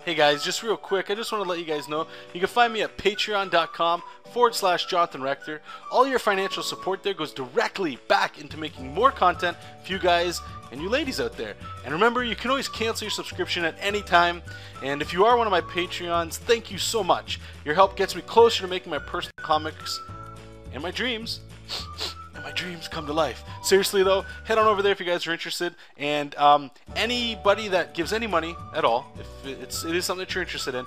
Hey guys, just real quick, I just want to let you guys know you can find me at patreon.com/Jonathan Rector. All your financial support there goes directly back into making more content for you guys and you ladies out there. And remember, you can always cancel your subscription at any time. And if you are one of my Patreons, thank you so much. Your help gets me closer to making my personal comics and my dreams come to life. Seriously though, head on over there if you guys are interested, and anybody that gives any money at all, if it is something that you're interested in,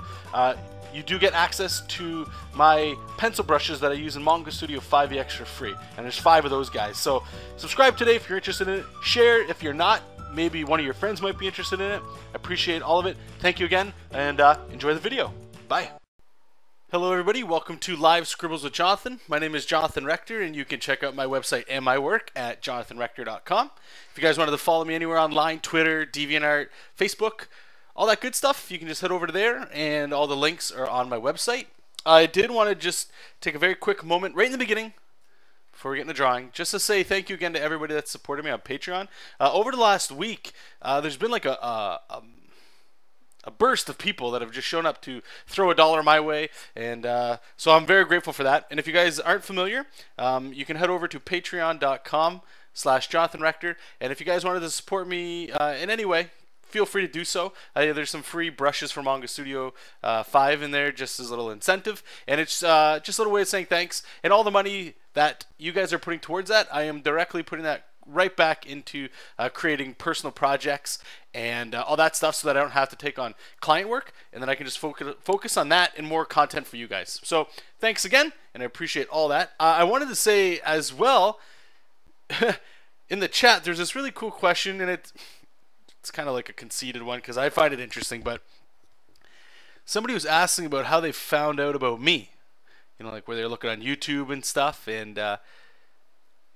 you do get access to my pencil brushes that I use in Manga Studio 5e for free, and there's 5 of those guys. So subscribe today if you're interested in it, share if you're not, maybe one of your friends might be interested in it. I appreciate all of it. Thank you again, and enjoy the video. Bye. Hello everybody, welcome to Live Scribbles with Jonathan. My name is Jonathan Rector, and you can check out my website and my work at jonathanrector.com. If you guys wanted to follow me anywhere online, Twitter, DeviantArt, Facebook, all that good stuff, you can just head over to there, and all the links are on my website. I did want to just take a very quick moment right in the beginning, before we get into drawing, just to say thank you again to everybody that's supported me on Patreon. Over the last week, there's been like a burst of people that have just shown up to throw $1 my way, and so I'm very grateful for that. And if you guys aren't familiar, you can head over to patreon.com/Jonathan Rector, and if you guys wanted to support me in any way, feel free to do so. There's some free brushes from Manga Studio 5 in there, just as a little incentive, and it's just a little way of saying thanks. And all the money that you guys are putting towards that, I am directly putting that right back into creating personal projects and all that stuff, so that I don't have to take on client work, and then I can just focus on that and more content for you guys. So thanks again, and I appreciate all that. I wanted to say as well, in the chat, there's this really cool question, and it's kind of like a conceited one because I find it interesting, but somebody was asking about how they found out about me, you know, like where they're looking on YouTube and stuff, and you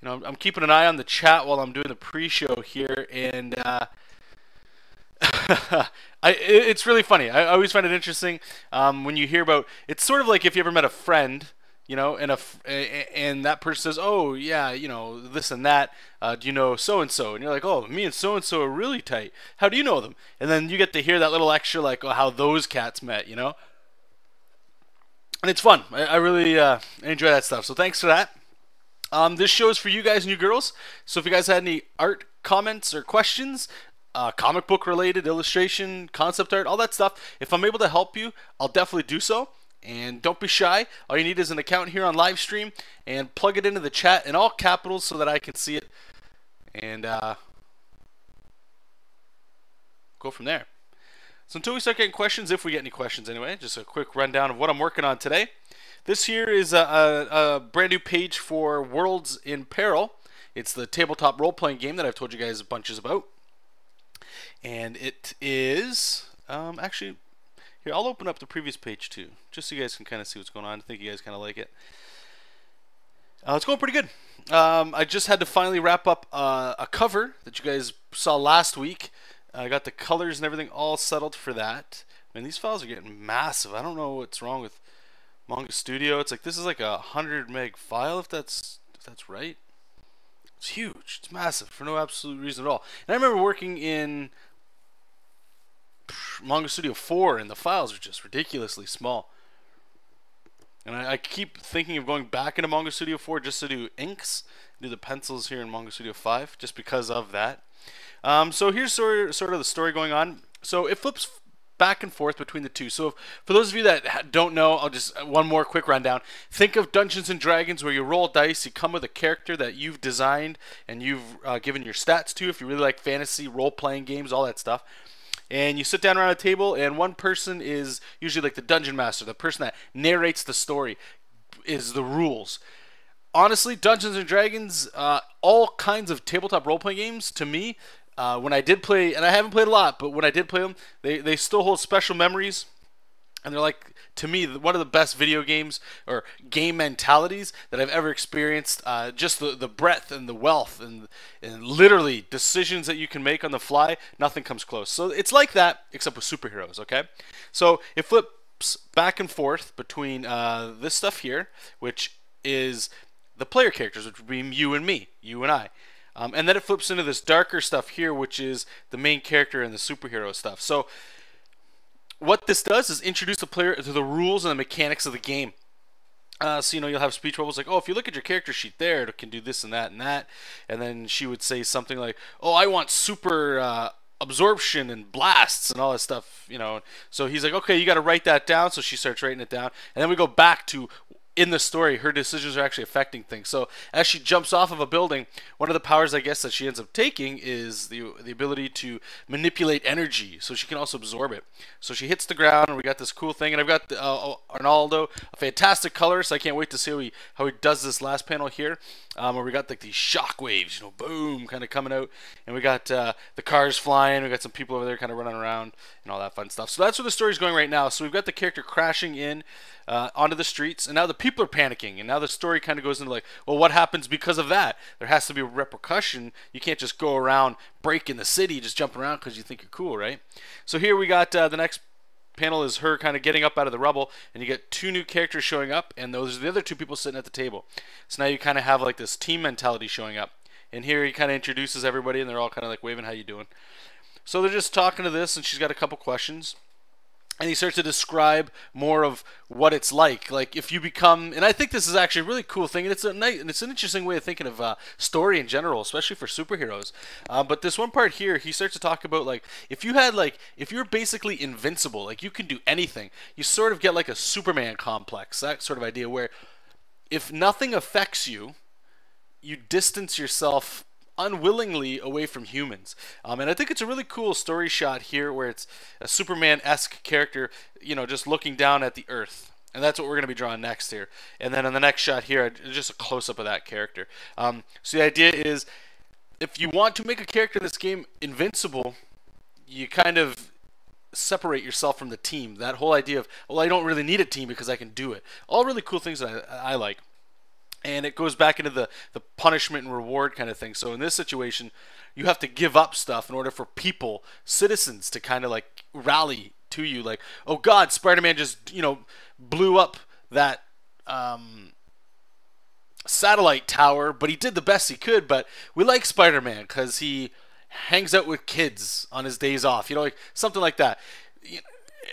know, I'm keeping an eye on the chat while I'm doing the pre-show here, and it's really funny. I always find it interesting when you hear about. It's sort of like if you ever met a friend, you know, and that person says, "Oh yeah, you know, this and that. Do you know so and so?" And you're like, "Oh, me and so are really tight. How do you know them?" And then you get to hear that little extra, like, "Oh, how those cats met," you know. And it's fun. I really enjoy that stuff. So thanks for that. This show is for you guys and you girls, so if you guys had any art comments or questions, comic book related, illustration, concept art, all that stuff, if I'm able to help you, I'll definitely do so. And don't be shy. All you need is an account here on LiveStream, and plug it into the chat in all capitals so that I can see it, and go from there. So until we start getting questions, if we get any questions anyway, just a quick rundown of what I'm working on today. This here is a brand new page for Worlds in Peril. It's the tabletop role-playing game that I've told you guys bunches about. And it is, actually, here, I'll open up the previous page too, just so you guys can kind of see what's going on. I think you guys kind of like it. It's going pretty good. I just had to finally wrap up a cover that you guys saw last week. I got the colors and everything all settled for that. Man, these files are getting massive. I don't know what's wrong with Manga Studio. It's like, this is like a 100 meg file, if that's right. It's huge. It's massive for no absolute reason at all. And I remember working in Manga Studio 4, and the files are just ridiculously small. And I keep thinking of going back into Manga Studio 4 just to do inks, do the pencils here in Manga Studio 5, just because of that. So here's sort of the story going on. So it flips back and forth between the two. So for those of you that don't know, I'll just one more quick rundown. Think of Dungeons and Dragons, where you roll dice, you come with a character that you've designed and you've given your stats to, if you really like fantasy, role-playing games, all that stuff. And you sit down around a table, and one person is usually like the dungeon master, the person that narrates the story, is the rules. Honestly, Dungeons and Dragons, all kinds of tabletop role-playing games, to me, when I did play, and I haven't played a lot, but when I did play them, they still hold special memories, and they're like, to me, one of the best video games or game mentalities that I've ever experienced. Just the breadth and the wealth and literally decisions that you can make on the fly, nothing comes close. So it's like that, except with superheroes, okay? So it flips back and forth between this stuff here, which is the player characters, which would be you and me, you and I. And then it flips into this darker stuff here, which is the main character and the superhero stuff. So what this does is introduce the player to the rules and the mechanics of the game. So, you know, you'll have speech bubbles like, oh, if you look at your character sheet there, it can do this and that and that. And then she would say something like, oh, I want super absorption and blasts and all this stuff, you know. So he's like, okay, you got to write that down. So she starts writing it down. And then we go back to, in the story, her decisions are actually affecting things. So as she jumps off of a building, one of the powers, I guess, that she ends up taking is the ability to manipulate energy. So she can also absorb it. So she hits the ground, and we got this cool thing. And I've got Arnaldo, a fantastic color. So I can't wait to see how he does this last panel here, where we got like these shock waves, you know, boom, kind of coming out, and we got the cars flying. We got some people over there kind of running around and all that fun stuff. So that's where the story's going right now. So we've got the character crashing in onto the streets, and now the people are panicking, and now the story kind of goes into like, well, what happens because of that? There has to be a repercussion. You can't just go around breaking the city, just jumping around because you think you're cool, right? So here we got the next panel is her kind of getting up out of the rubble, and you get two new characters showing up, and those are the other two people sitting at the table. So now you kind of have like this team mentality showing up, and here he kind of introduces everybody, and they're all kind of like waving, how you doing? So they're just talking to this, and she's got a couple questions. And he starts to describe more of what it's like if you become, and I think this is actually a really cool thing, and it's an interesting way of thinking of story in general, especially for superheroes. But this one part here, he starts to talk about like if you're basically invincible, like you can do anything, you sort of get like a Superman complex, that sort of idea where if nothing affects you, you distance yourself unwillingly away from humans. And I think it's a really cool story shot here where it's a Superman-esque character, you know, just looking down at the earth. And that's what we're going to be drawing next here. And then on the next shot here, just a close-up of that character. So the idea is, if you want to make a character in this game invincible, you kind of separate yourself from the team. That whole idea of, well, I don't really need a team because I can do it. All really cool things that I like. And it goes back into the punishment and reward kind of thing. So in this situation, you have to give up stuff in order for people, citizens, to kind of like rally to you. Like, oh God, Spider-Man just, you know, blew up that satellite tower, but he did the best he could. But we like Spider-Man because he hangs out with kids on his days off. You know, like something like that.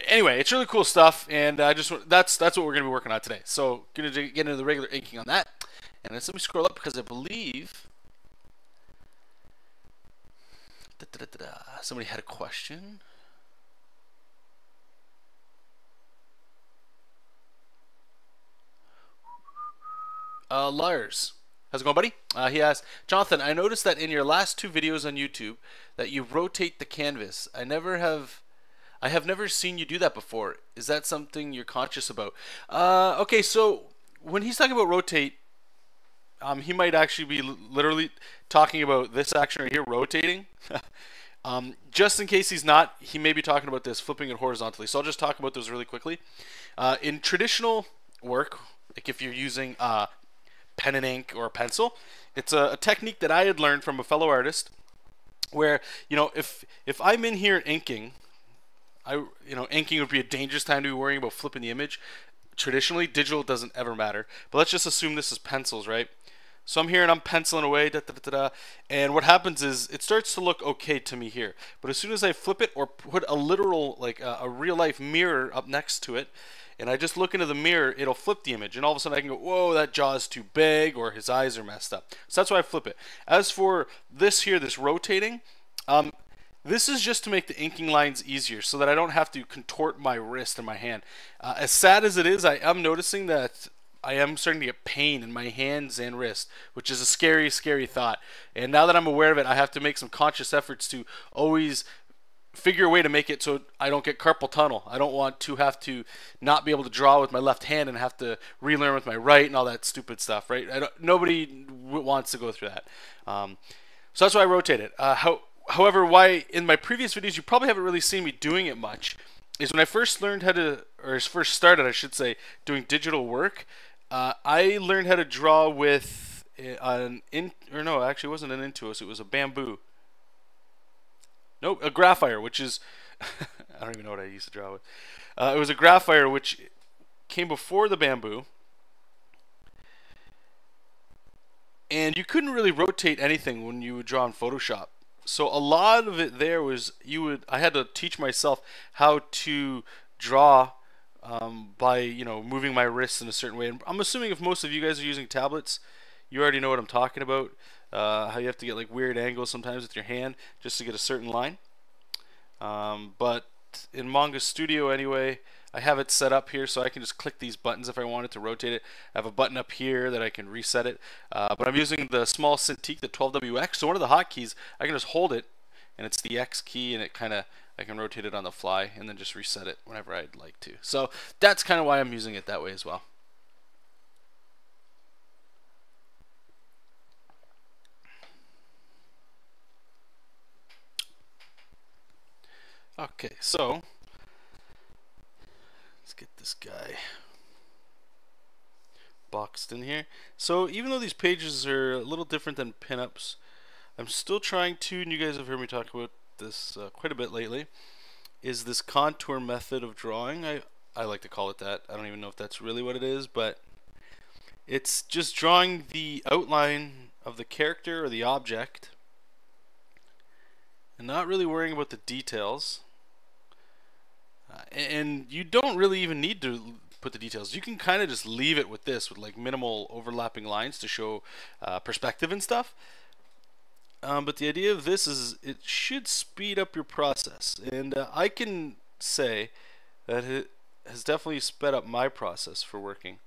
Anyway, it's really cool stuff, and that's what we're going to be working on today. So, going to get into the regular inking on that. And let's let me scroll up because I believe somebody had a question. Lars. How's it going, buddy? He asked, Jonathan, I noticed that in your last two videos on YouTube that you rotate the canvas. I have never seen you do that before. Is that something you're conscious about? Okay, so when he's talking about rotate, he might actually be literally talking about this action right here, rotating. Just in case he's not, he may be talking about this, flipping it horizontally. So I'll just talk about those really quickly. In traditional work, like if you're using pen and ink or a pencil, it's a technique that I had learned from a fellow artist where, you know, if I'm in here inking, inking would be a dangerous time to be worrying about flipping the image. Traditionally, digital doesn't ever matter. But let's just assume this is pencils, right? So I'm here and I'm penciling away, and what happens is it starts to look okay to me here. But as soon as I flip it or put a literal, like a real life mirror up next to it, and I just look into the mirror, it'll flip the image. And all of a sudden I can go, whoa, that jaw's too big, or his eyes are messed up. So that's why I flip it. As for this here, this rotating, this is just to make the inking lines easier so that I don't have to contort my wrist and my hand. As sad as it is, I am noticing that I am starting to get pain in my hands and wrist, which is a scary, scary thought. And now that I'm aware of it, I have to make some conscious efforts to always figure a way to make it so I don't get carpal tunnel. I don't want to have to not be able to draw with my left hand and have to relearn with my right and all that stupid stuff, right? Nobody wants to go through that. So that's why I rotate it. However, why in my previous videos you probably haven't really seen me doing it much is when I first learned how to, or first started, I should say, doing digital work. I learned how to draw with actually it wasn't an Intuos, it was a bamboo. Nope, a graphire, which is I don't even know what I used to draw with. It was a graphire which came before the bamboo. And you couldn't really rotate anything when you would draw in Photoshop. So a lot of it there was I had to teach myself how to draw by, you know, moving my wrists in a certain way. And I'm assuming if most of you guys are using tablets, you already know what I'm talking about. How you have to get like weird angles sometimes with your hand just to get a certain line. But in Manga Studio anyway, I have it set up here so I can just click these buttons if I wanted to rotate it. I have a button up here that I can reset it. But I'm using the small Cintiq, the 12WX. So one of the hotkeys, I can just hold it, and it's the X key, and it kind of, I can rotate it on the fly and then just reset it whenever I'd like to. So that's kind of why I'm using it that way as well. Okay, so let's get this guy boxed in here. So even though these pages are a little different than pinups, I'm still trying to, and you guys have heard me talk about this quite a bit lately, is this contour method of drawing. I like to call it that. I don't even know if that's really what it is, but it's just drawing the outline of the character or the object and not really worrying about the details. And you don't really even need to put the details. You can kind of just leave it with this, with like minimal overlapping lines to show perspective and stuff. But the idea of this is it should speed up your process. And I can say that it has definitely sped up my process for working.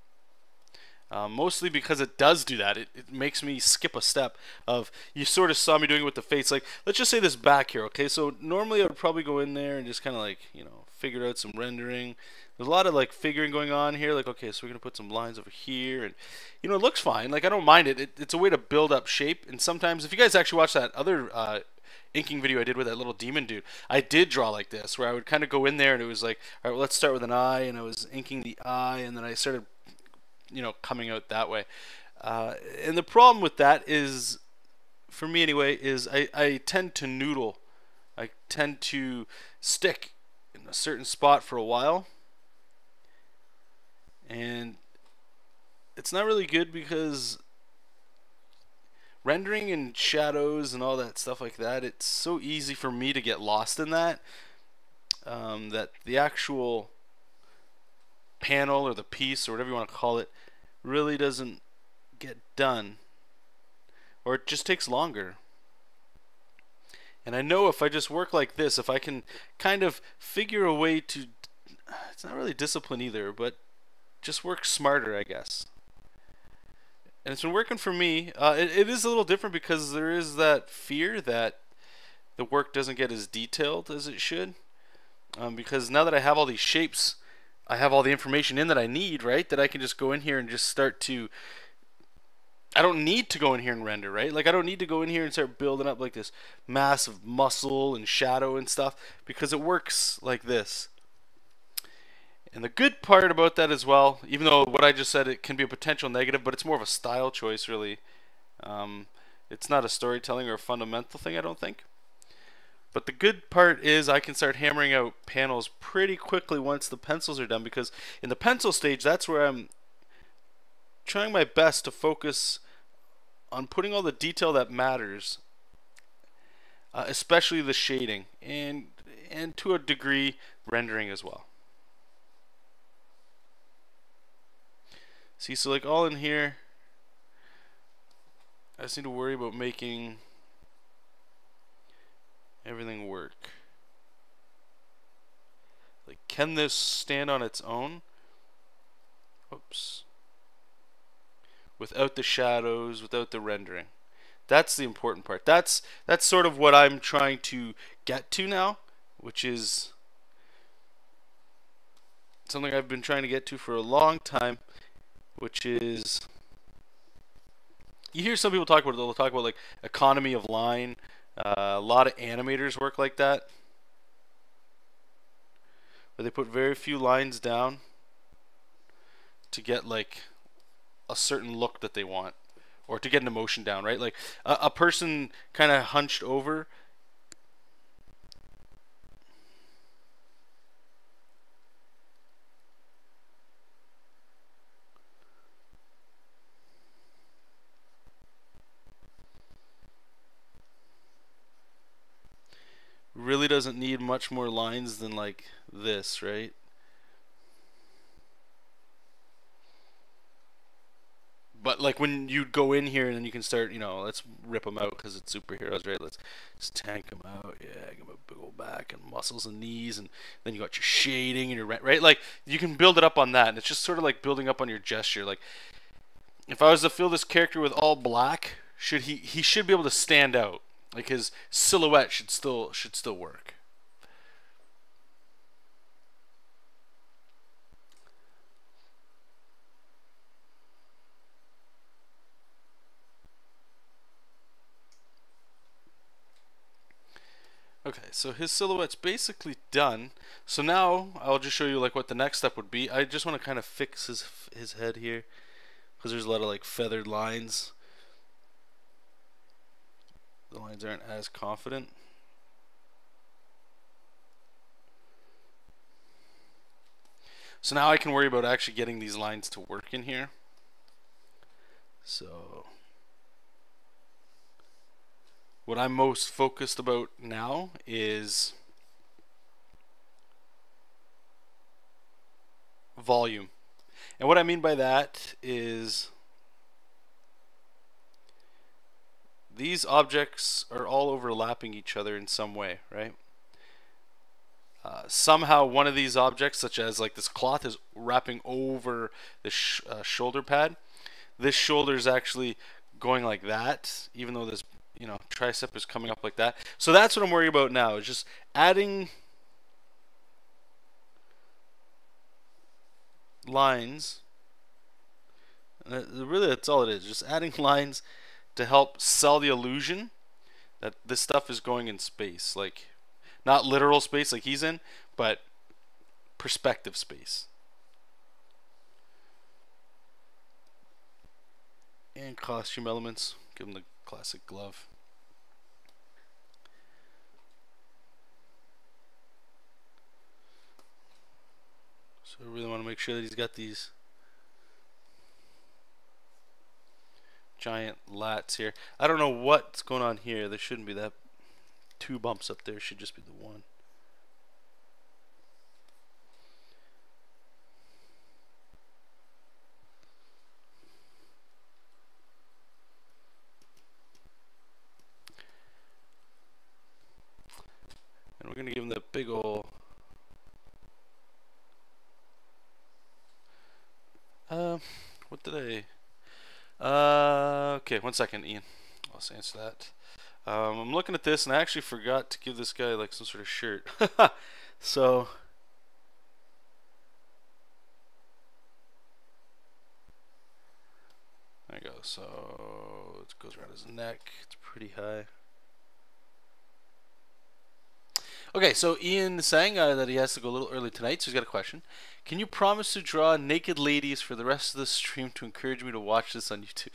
Mostly because it does do that. It makes me skip a step of, you sort of saw me doing it with the face. Like, let's just say this back here, okay? So normally I would probably go in there and just kind of like, you know, figure out some rendering. There's a lot of like figuring going on here. Like, okay, so we're going to put some lines over here. And, you know, it looks fine. Like, I don't mind it. It's a way to build up shape. And sometimes, if you guys actually watch that other inking video I did with that little demon dude, I did draw like this, where I would kind of go in there and it was like, all right, well, let's start with an eye. And I was inking the eye, and then I started, you know, coming out that way. And the problem with that is, for me anyway, is I tend to noodle. I tend to stick in a certain spot for a while. And it's not really good because rendering and shadows and all that stuff like that, it's so easy for me to get lost in that, that the actual panel or the piece or whatever you want to call it really doesn't get done, or it just takes longer. And I know if I just work like this, if I can kind of figure a way to, it's not really discipline either, but just work smarter, I guess. And it's been working for me. It is a little different because there is that fear that the work doesn't get as detailed as it should, because now that I have all these shapes, I have all the information in that I need, right? That I can just go in here and just start to, I don't need to go in here and render, right? Like, I don't need to go in here and start building up like this massive muscle and shadow and stuff, because it works like this. And the good part about that as well, even though what I just said, it can be a potential negative, but it's more of a style choice, really. It's not a storytelling or a fundamental thing, I don't think. But the good part is I can start hammering out panels pretty quickly once the pencils are done, because in the pencil stage, that's where I'm trying my best to focus on putting all the detail that matters, especially the shading, and to a degree rendering as well. See, so like all in here, I just need to worry about making everything work. Like, can this stand on its own? Oops. Without the shadows, without the rendering. That's the important part. That's sort of what I'm trying to get to now, which is something I've been trying to get to for a long time, which is, you hear some people talk about it, they'll talk about like economy of line. A lot of animators work like that, where they put very few lines down to get like a certain look that they want, or to get an emotion down, right? Like a person kind of hunched over, really doesn't need much more lines than like this, right? But like when you go in here and then you can start, let's rip them out because it's superheroes, right? Let's just tank them out. Yeah, give them a big old back and muscles and knees, and then you got your shading and your right. Like you can build it up on that, and it's just sort of like building up on your gesture. Like if I was to fill this character with all black, he should be able to stand out. Like his silhouette should still work. Okay, so his silhouette's basically done. So now I'll just show you like what the next step would be. I just want to kind of fix his head here because there's a lot of like feathered lines. The lines aren't as confident. So now I can worry about actually getting these lines to work in here. So what I'm most focused about now is volume. And what I mean by that is these objects are all overlapping each other in some way, right? Somehow one of these objects, such as like this cloth, is wrapping over the shoulder pad. This shoulder is actually going like that, even though this tricep is coming up like that. So that's what I'm worried about now, is just adding lines. Really, that's all it is, just adding lines to help sell the illusion that this stuff is going in space. Like, not literal space like he's in, but perspective space. And costume elements. Give him the classic glove. So I really want to make sure that he's got these giant lats here. I don't know what's going on here. There shouldn't be that. 2 bumps up there. Should just be the 1. And we're going to give him the big ol' what did okay, 1 second, Ian. I'll answer that. I'm looking at this and I actually forgot to give this guy like some sort of shirt. So there you go. So it goes around his neck. It's pretty high. Okay, so Ian is saying that he has to go a little early tonight, so he's got a question. Can you promise to draw naked ladies for the rest of the stream to encourage me to watch this on YouTube?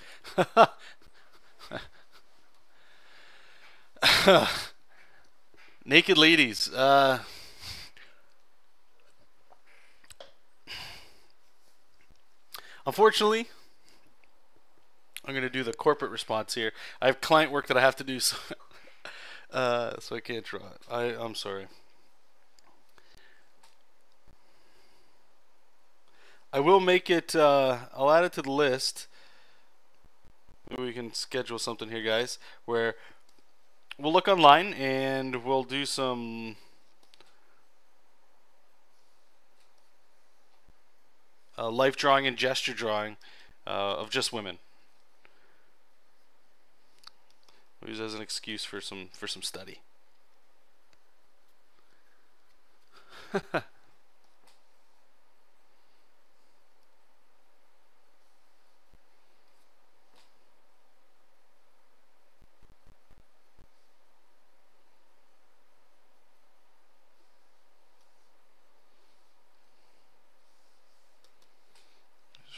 Naked ladies. Unfortunately, I'm going to do the corporate response here. I have client work that I have to do, so so I can't draw it. I'm sorry. I will make it, I'll add it to the list. Maybe we can schedule something here, guys, where we'll look online and we'll do some life drawing and gesture drawing of just women. We'll use it as an excuse for some study. Just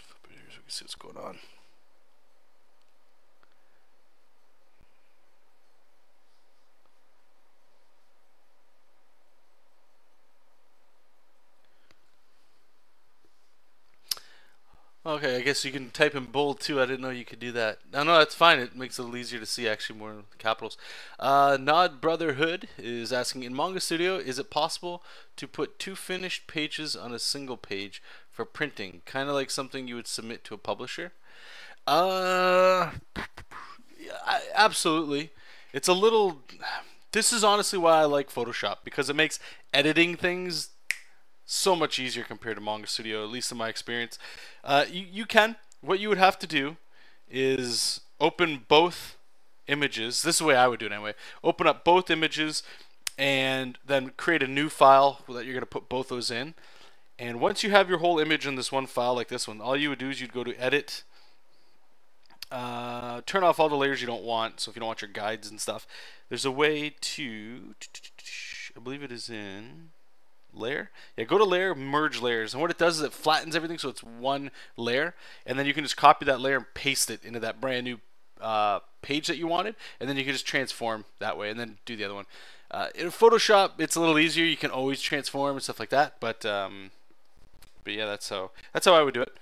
flip it here so we can see what's going on. Okay, I guess you can type in bold too. I didn't know you could do that. No, that's fine. It makes it a little easier to see, actually, more capitals. Nod Brotherhood is asking, in Manga Studio, is it possible to put 2 finished pages on a single page for printing? Kind of like something you would submit to a publisher. Uh, absolutely. It's a little. This is honestly why I like Photoshop, because it makes editing things so much easier compared to Manga Studio, at least in my experience. You can. What you would have to do is open both images. This is the way I would do it anyway. Open up both images and then create a new file that you're going to put both those in. And once you have your whole image in this one file, like this one, all you would do is you'd go to Edit, turn off all the layers you don't want. So if you don't want your guides and stuff, there's a way to, I believe it is in layer. Yeah, go to layer, merge layers, and what it does is it flattens everything so it's one layer, and then you can just copy that layer and paste it into that brand new page that you wanted, and then you can just transform that way and then do the other one. In Photoshop, it's a little easier. You can always transform and stuff like that, but yeah, that's how I would do it.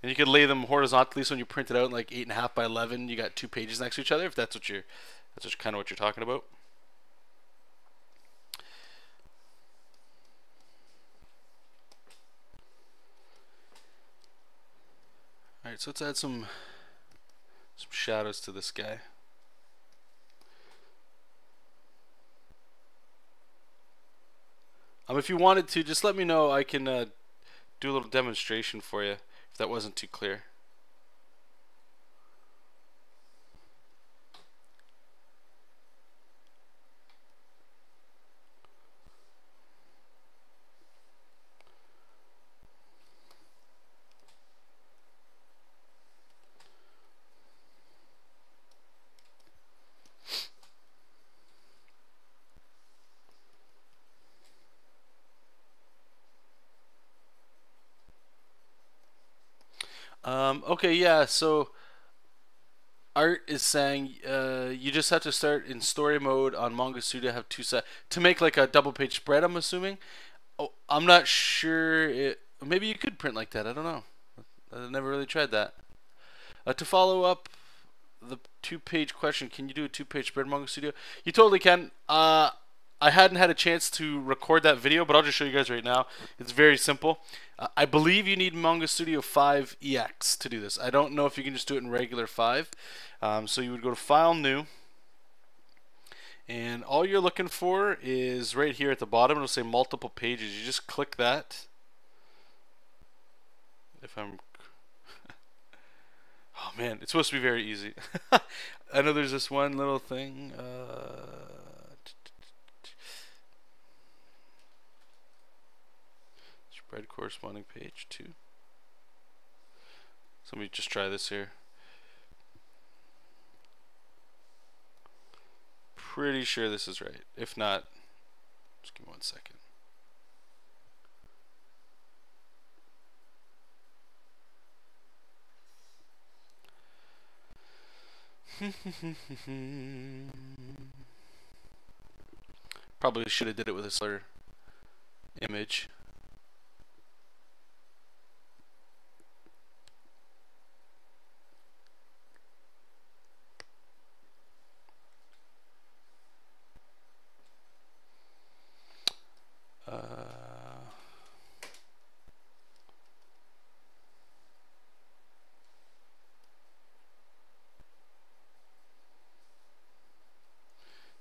And you could lay them horizontally, so when you print it out in like 8.5 by 11, you got two pages next to each other. If that's kind of what you're talking about. All right, so let's add some shadows to this guy. If you wanted to, just let me know. I can do a little demonstration for you if that wasn't too clear. Okay, yeah, so Art is saying you just have to start in story mode on Manga Studio, have two set to make like a double page spread, I'm assuming. Oh, I'm not sure. Maybe you could print like that. I don't know. I never really tried that. To follow up the two-page question, can you do a two-page spread in Manga Studio? You totally can. I hadn't had a chance to record that video, but I'll just show you guys right now. It's very simple. I believe you need Manga Studio 5 EX to do this. I don't know if you can just do it in regular 5. So you would go to File, New, and all you're looking for is right here at the bottom. It'll say Multiple Pages. You just click that. If I'm... Oh man, it's supposed to be very easy. I know there's this one little thing. Spread corresponding page 2. So let me just try this here. Pretty sure this is right. If not, just give me 1 second. Probably should have did it with a slower image.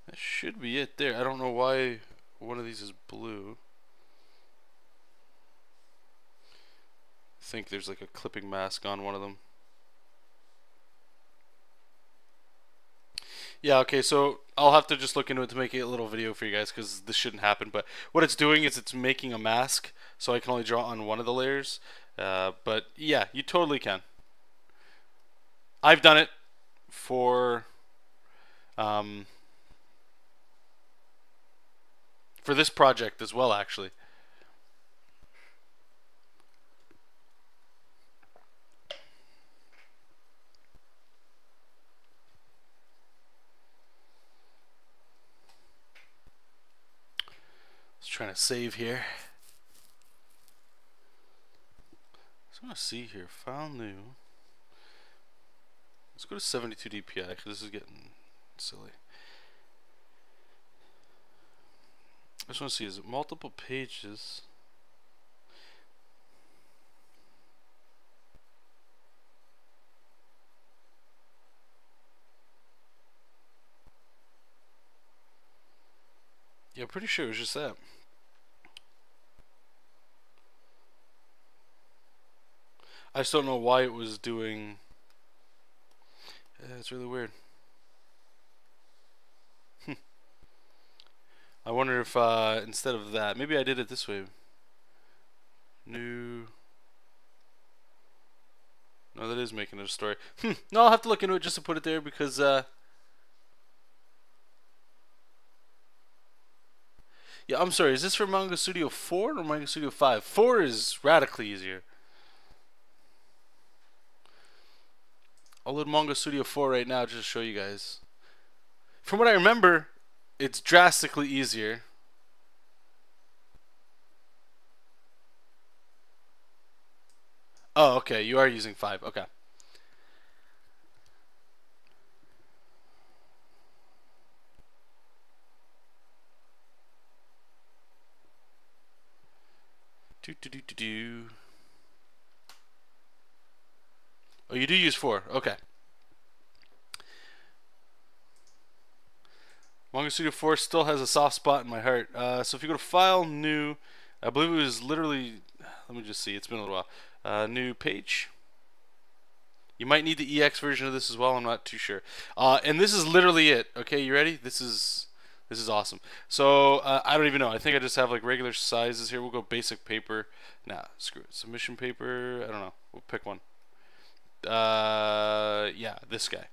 That should be it there. I don't know why one of these is blue. I think there's like a clipping mask on one of them. Yeah, okay, so I'll have to just look into it to make a little video for you guys, because this shouldn't happen. But what it's doing is it's making a mask, so I can only draw on one of the layers. But yeah, you totally can. I've done it for this project as well, actually. Just trying to save here. So I want to see here. File, New. Let's go to 72 DPI, because this is getting silly. I just want to see, is it multiple pages? pretty sure it was just that. I just don't know why it was doing. It's really weird. I wonder if instead of that, maybe I did it this way. New. No, that is making it a story. No, I'll have to look into it just to put it there because. Yeah, I'm sorry. Is this for Manga Studio 4 or Manga Studio 5? 4 is radically easier. I'll load Manga Studio 4 right now just to show you guys. From what I remember, it's drastically easier. Oh, okay. You are using 5. Okay. Oh, you do use 4. Okay. Manga Studio 4 still has a soft spot in my heart. So if you go to File, New, I believe it was literally, let me just see, it's been a little while. New page. You might need the EX version of this as well, I'm not too sure. And this is literally it. Okay, you ready? This is awesome. So I don't even know. I think I just have like regular sizes here. We'll go basic paper. Nah, screw it. Submission paper. I don't know. We'll pick one. Yeah, this guy.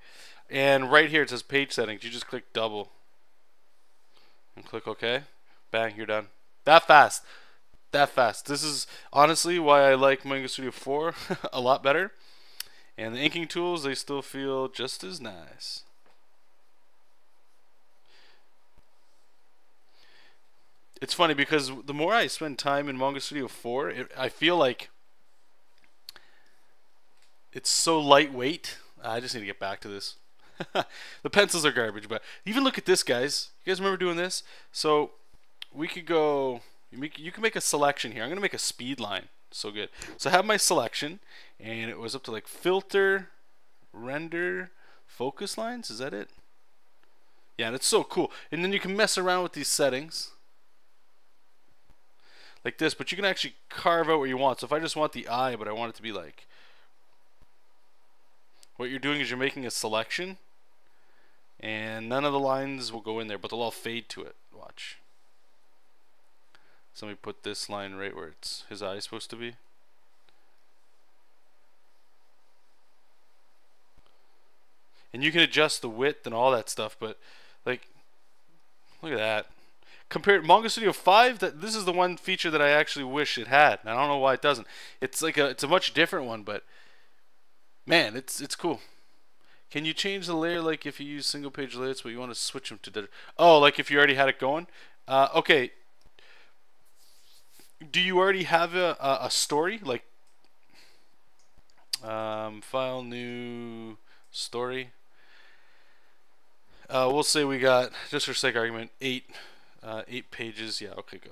And right here it says page settings. You just click double and click OK. Bang, you're done. That fast. That fast. This is honestly why I like Manga Studio 4 a lot better. And the inking tools, they still feel just as nice. It's funny because the more I spend time in Manga Studio 4, I feel like it's so lightweight. I just need to get back to this. The pencils are garbage, but even look at this, guys. You guys remember doing this? So we could go. You can make a selection here. I'm gonna make a speed line. So good. So I have my selection, and it was up to like filter, render, focus lines. Is that it? Yeah, and it's so cool. And then you can mess around with these settings like this, but you can actually carve out what you want. So if I just want the eye, but I want it to be like, what you're doing is you're making a selection, and none of the lines will go in there, but they'll all fade to it. Watch. So let me put this line right where it's his eye is supposed to be. And you can adjust the width and all that stuff, but like, look at that. Compared to Manga Studio 5, this is the one feature that I actually wish it had. And I don't know why it doesn't. It's like it's a much different one, but man, it's cool. Can you change the layer like if you use single page layouts but you want to switch them to oh, like if you already had it going? Okay. Do you already have a story like file new story? We'll say we got, just for sake of argument, 8 pages. Yeah, okay, go.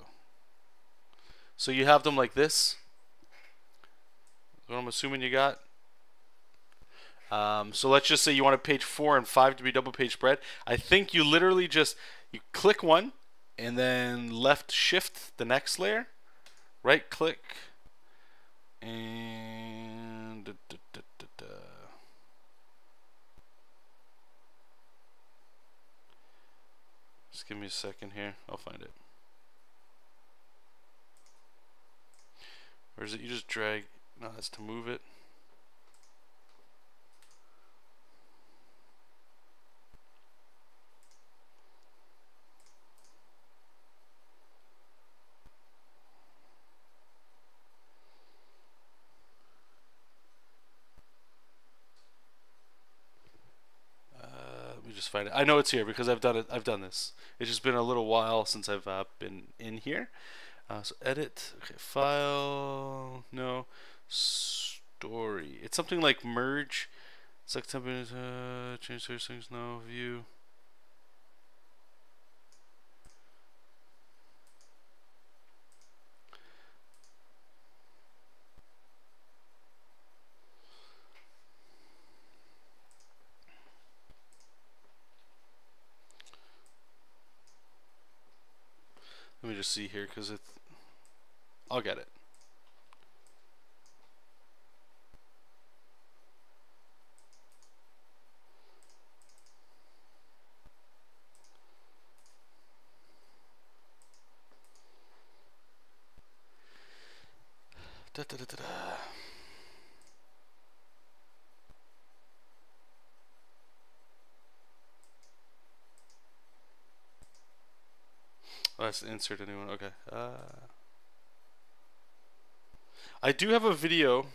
So you have them like this. What I'm assuming you got. So let's just say you want page 4 and 5 to be double page spread. I think you literally just you click one and then left shift the next layer, right click, and just give me a second here. I'll find it. Or is it you just drag? No, that's to move it. Just find it. I know it's here because I've done it. I've done this. It's just been a little while since I've been in here. So edit. Okay, file. No. Story. It's something like merge. Select something. Change those things. No view. just see here because it's. I'll get it. Da, da, da, da, da. Let's insert a new one. Okay. I do have a video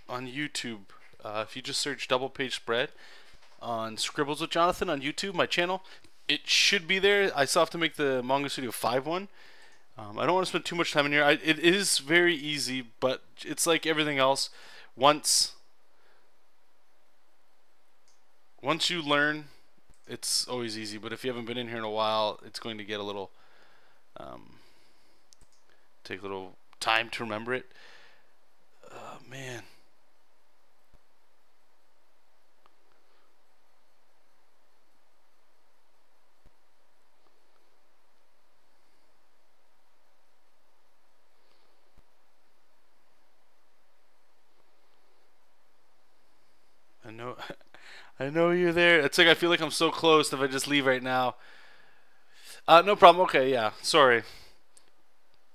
on YouTube. If you just search double page spread on Scribbles with Jonathan on YouTube, my channel, it should be there. I still have to make the Manga Studio 5 one. I don't want to spend too much time in here. It is very easy, but it's like everything else. Once you learn, it's always easy. But if you haven't been in here in a while, it's going to get a little take a little time to remember it. Oh man. I know you're there. It's like I feel like I'm so close if I just leave right now. No problem. Okay, yeah. Sorry.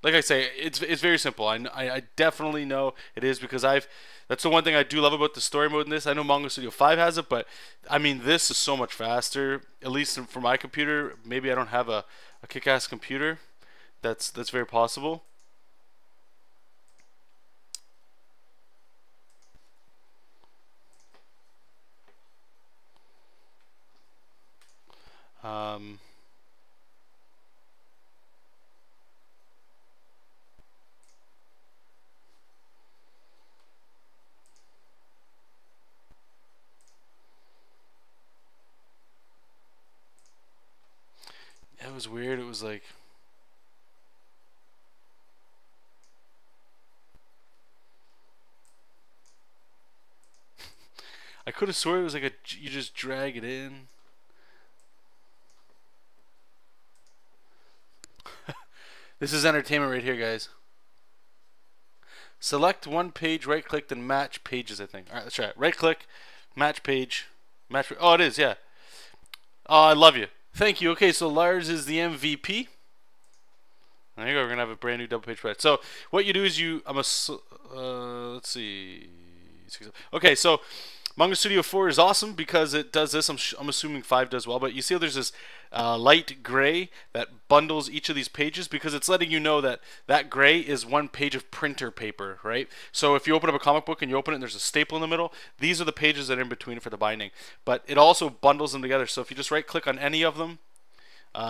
Like I say, it's very simple. I definitely know it is because that's the one thing I do love about the story mode in this. I know Manga Studio 5 has it, but I mean this is so much faster. At least for my computer. Maybe I don't have a kick-ass computer. That's very possible. It was weird. It was like I could have sworn it was like you just drag it in. This is entertainment right here, guys. Select one page, right click, then match pages, I think. Alright, let's try it. Right click, match page, match. Oh, it is, yeah. Oh, I love you. Thank you. Okay, so Lars is the MVP. There you go. We're gonna have a brand new double page spread. So what you do is let's see. Okay, so Manga Studio 4 is awesome because it does this. I'm assuming 5 does well, but you see how there's this light gray that bundles each of these pages because it's letting you know that that gray is one page of printer paper, right? So if you open up a comic book and you open it and there's a staple in the middle, these are the pages that are in between for the binding. But it also bundles them together. So if you just right click on any of them,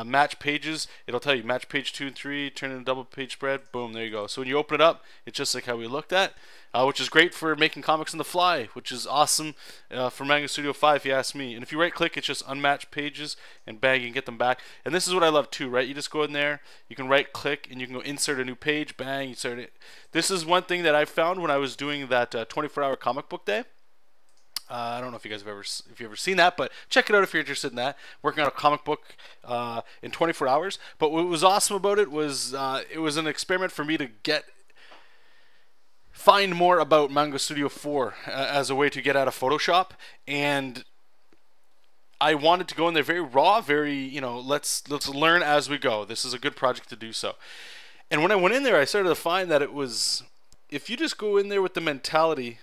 match pages, it'll tell you match page 2 and 3, turn in a double page spread, boom, there you go. So when you open it up, it's just like how we looked at, which is great for making comics on the fly, which is awesome for Manga Studio 5 if you ask me. And if you right click, it's just unmatched pages, and bang, you can get them back. And this is what I love too, right? You just go in there, you can right click, and you can go insert a new page, bang, you insert it. This is one thing that I found when I was doing that 24-hour comic book day. I don't know if you guys have ever seen that, but check it out if you're interested in that. Working on a comic book in 24 hours. But what was awesome about it was an experiment for me to find more about Manga Studio 4 as a way to get out of Photoshop, and I wanted to go in there very raw, very let's learn as we go. This is a good project to do so. And when I went in there, I started to find that it was, if you just go in there with the mentality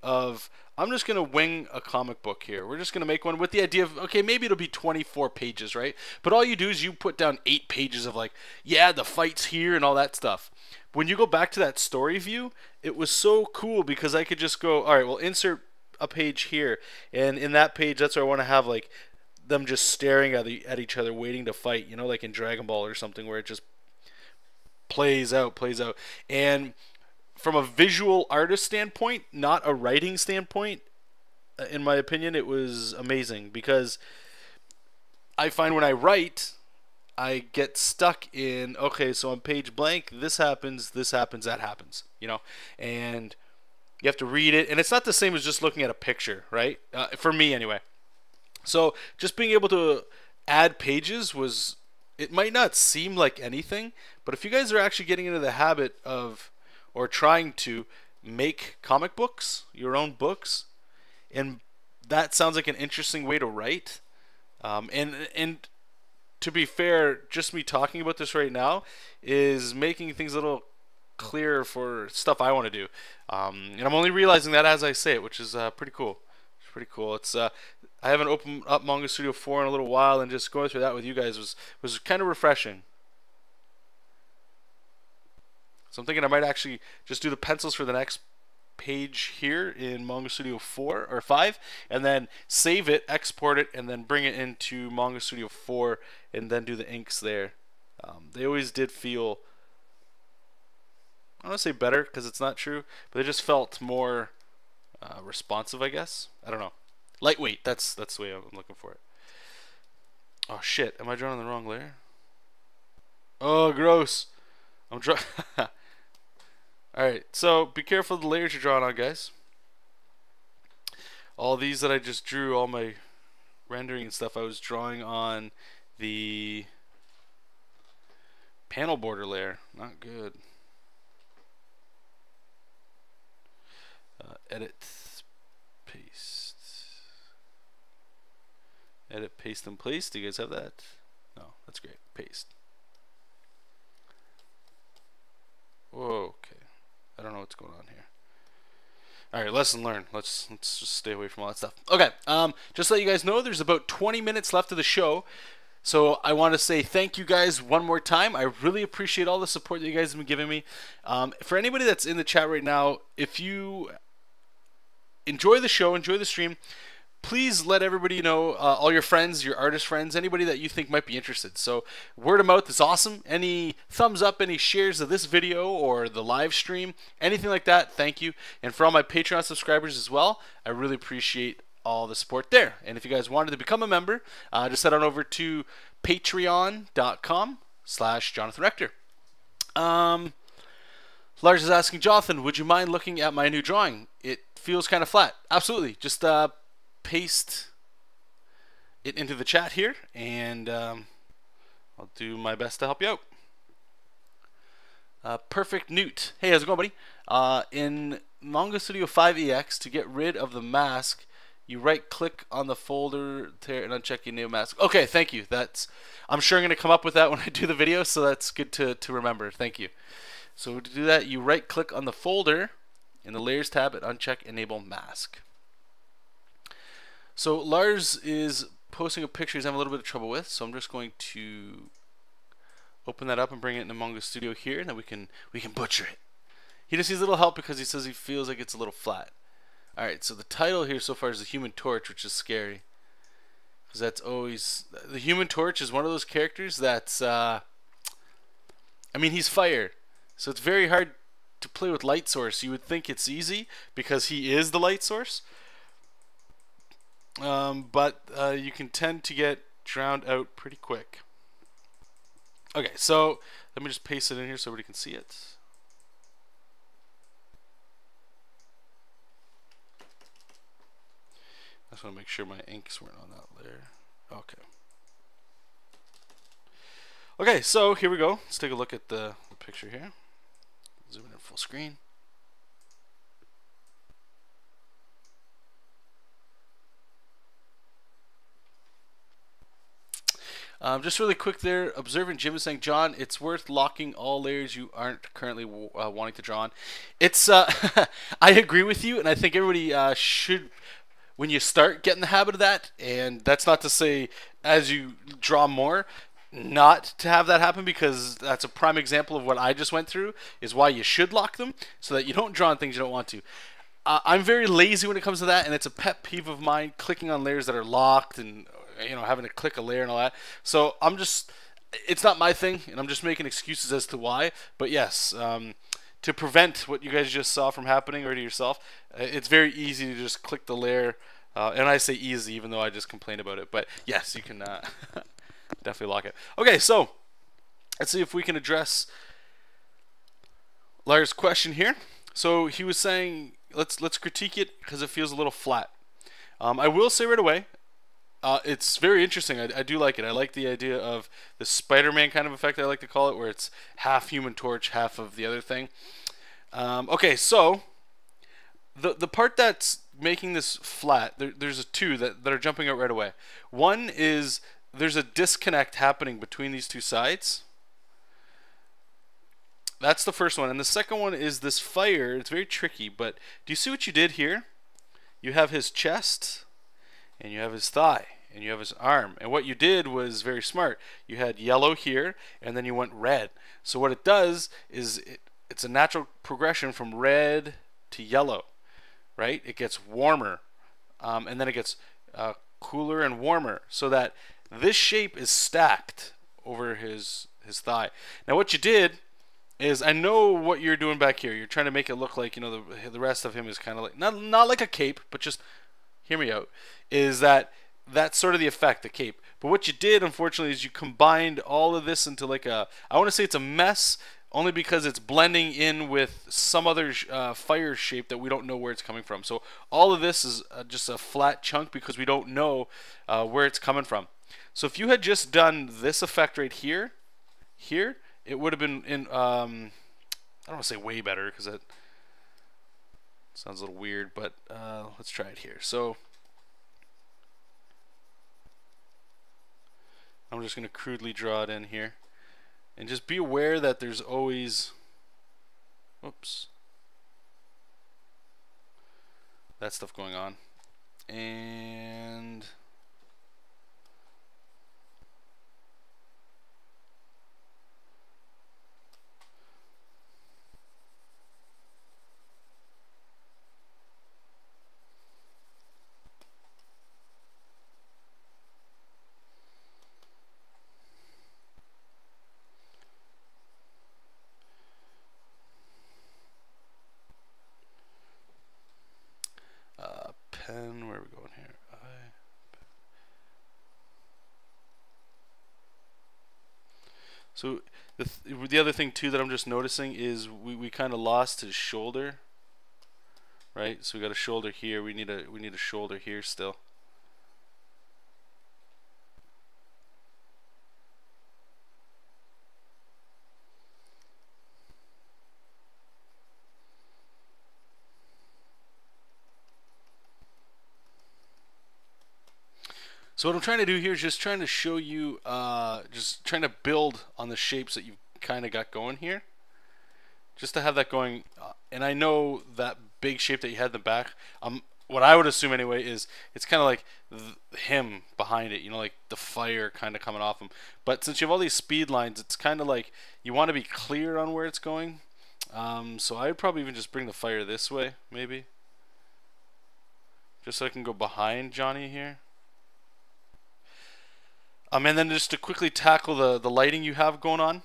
of, I'm just going to wing a comic book here. We're just going to make one with the idea of, okay, maybe it'll be 24 pages, right? But all you do is you put down 8 pages of like, yeah, the fight's here and all that stuff. When you go back to that story view, it was so cool because I could just go, all right, well, insert a page here. And in that page, that's where I want to have like them just staring at each other, waiting to fight, like in Dragon Ball or something where it just plays out. And from a visual artist standpoint, not a writing standpoint, in my opinion, it was amazing because I find when I write, I get stuck in, okay, so on page blank, this happens, that happens, and you have to read it, and it's not the same as just looking at a picture, right? For me, anyway. So just being able to add pages was it might not seem like anything, but if you guys are actually getting into the habit of, or trying to make comic books, your own books, and that sounds like an interesting way to write, and to be fair, just me talking about this right now is making things a little clearer for stuff I want to do, and I'm only realizing that as I say it, which is pretty cool. It's pretty cool. It's I haven't opened up Manga Studio 4 in a little while, and just going through that with you guys was kind of refreshing. So I'm thinking I might actually just do the pencils for the next page here in Manga Studio 4 or 5, and then save it, export it, and then bring it into Manga Studio 4, and then do the inks there. They always did feel, I don't want to say better because it's not true, but they just felt more responsive, I guess. I don't know. Lightweight. That's the way I'm looking for it. Oh shit! Am I drawing on the wrong layer? Oh, gross! I'm drawing. Alright, so be careful of the layers you're drawing on, guys. All these that I just drew, all my rendering and stuff, I was drawing on the panel border layer. Not good. Edit, paste. Edit, paste, and place. Do you guys have that? No, that's great. Paste. Whoa, okay. I don't know what's going on here. Alright, lesson learned. Let's just stay away from all that stuff. Okay, just to let you guys know, there's about 20 minutes left of the show. So I want to say thank you guys one more time. I really appreciate all the support that you guys have been giving me. For anybody that's in the chat right now, if you enjoy the show, enjoy the stream, please let everybody know, all your friends, your artist friends, anybody that you think might be interested. So word of mouth is awesome. Any thumbs up, any shares of this video or the live stream, anything like that, thank you. And for all my Patreon subscribers as well, I really appreciate all the support there. And if you guys wanted to become a member, just head on over to patreon.com/Jonathan Rector. Lars is asking, Jonathan, would you mind looking at my new drawing? It feels kind of flat. Absolutely. Just paste it into the chat here, and I'll do my best to help you out. Perfect Newt. Hey, how's it going, buddy? In Manga Studio 5EX, to get rid of the mask, you right-click on the folder there and uncheck your new mask. Okay, thank you. I'm sure I'm going to come up with that when I do the video, so that's good to remember. Thank you. So to do that, you right-click on the folder in the Layers tab and uncheck Enable Mask. So Lars is posting a picture he's having a little bit of trouble with, so I'm just going to open that up and bring it into Manga Studio here, and then we can butcher it. He just needs a little help because he says he feels like it's a little flat. Alright, so the title here so far is the Human Torch, which is scary. Because that's always... The Human Torch is one of those characters that's... I mean, he's fire. So it's very hard to play with light source. You would think it's easy because he is the light source. But you can tend to get drowned out pretty quick. Okay, so let me just paste it in here so everybody can see it. I just want to make sure my inks weren't on that layer. Okay. Okay, so here we go. Let's take a look at the picture here. Zoom in full screen. Just really quick there, Observant Jim is saying, John, it's worth locking all layers you aren't currently wanting to draw on. It's, I agree with you, and I think everybody should, when you start getting the habit of that, and that's not to say as you draw more, not to have that happen, because that's a prime example of what I just went through, is why you should lock them, so that you don't draw on things you don't want to. I'm very lazy when it comes to that, and it's a pet peeve of mine, clicking on layers that are locked and having to click a layer and all that. So it's not my thing, and I'm just making excuses as to why. But yes, to prevent what you guys just saw from happening or to yourself, it's very easy to just click the layer. And I say easy, even though I just complained about it. But yes, you can definitely lock it. Okay, so let's see if we can address Lars' question here. So he was saying, let's critique it because it feels a little flat. I will say right away, It's very interesting. I do like it. I like the idea of the Spider-Man kind of effect, I like to call it, where it's half Human Torch, half of the other thing. Okay, so the part that's making this flat, there's two that are jumping out right away. One is there's a disconnect happening between these two sides. That's the first one. And the second one is this fire. It's very tricky, but do you see what you did here? You have his chest, and you have his thigh, and you have his arm. And what you did was very smart. You had yellow here, and then you went red. So what it does is it's a natural progression from red to yellow, right? It gets warmer, and then it gets cooler and warmer, so that this shape is stacked over his thigh. Now what you did is, I know what you're doing back here. You're trying to make it look like, you know, the rest of him is kind of like, not like a cape, but just hear me out, is that's sort of the effect, the cape. But what you did, unfortunately, is you combined all of this into like a, I want to say it's a mess, only because it's blending in with some other fire shape that we don't know where it's coming from. So all of this is just a flat chunk because we don't know where it's coming from. So if you had just done this effect right here, it would have been in, I don't want to say way better because that sounds a little weird, but let's try it here. So I'm just going to crudely draw it in here. And just be aware that there's always, whoops, that stuff going on. And pen, where are we going here? So the other thing too that I'm just noticing is we kind of lost his shoulder, right? So we got a shoulder here. We need a shoulder here still. So what I'm trying to do here is just trying to show you, just trying to build on the shapes that you've kind of got going here. Just to have that going, and I know that big shape that you had in the back, what I would assume anyway is it's kind of like him behind it, you know, like the fire kind of coming off him. But since you have all these speed lines, it's kind of like you want to be clear on where it's going. So I would probably even just bring the fire this way, maybe. Just so I can go behind Johnny here. And then just to quickly tackle the lighting you have going on,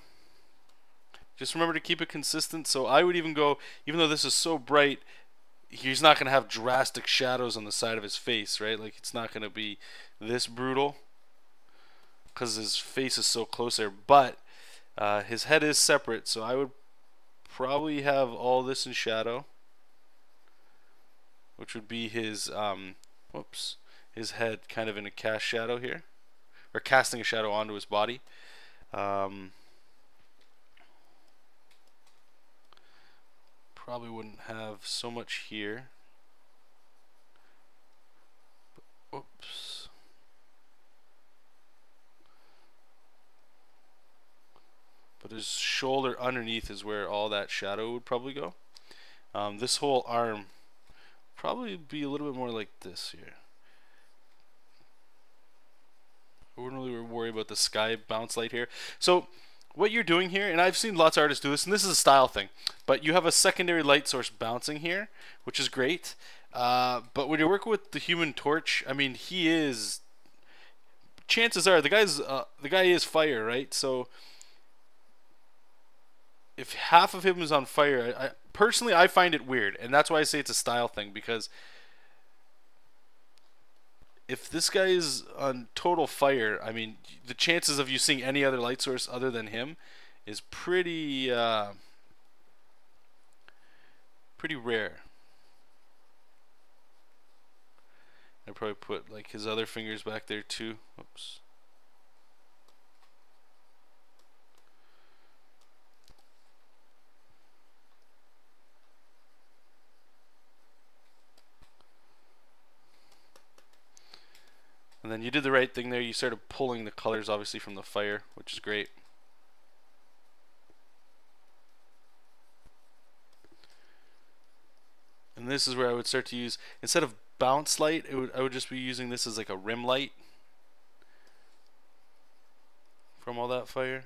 just remember to keep it consistent. So I would even go, even though this is so bright, he's not going to have drastic shadows on the side of his face, right? Like it's not going to be this brutal because his face is so close there. But his head is separate, so I would probably have all this in shadow, which would be his, whoops, his head kind of in a cast shadow here. Or casting a shadow onto his body. Probably wouldn't have so much here. Oops. But his shoulder underneath is where all that shadow would probably go. This whole arm probably be a little bit more like this here. I wouldn't really worry about the sky bounce light here. So what you're doing here, and I've seen lots of artists do this, and this is a style thing, but you have a secondary light source bouncing here, which is great. But when you're working with the Human Torch, I mean, he is, chances are the guy is fire, right? So if half of him is on fire, personally I find it weird, and that's why I say it's a style thing, because if this guy is on total fire, I mean, the chances of you seeing any other light source other than him is pretty rare. I probably put like his other fingers back there too. Oops. And then you did the right thing there. You started pulling the colors obviously from the fire, which is great. And this is where I would start to use, instead of bounce light, I would just be using this as like a rim light from all that fire.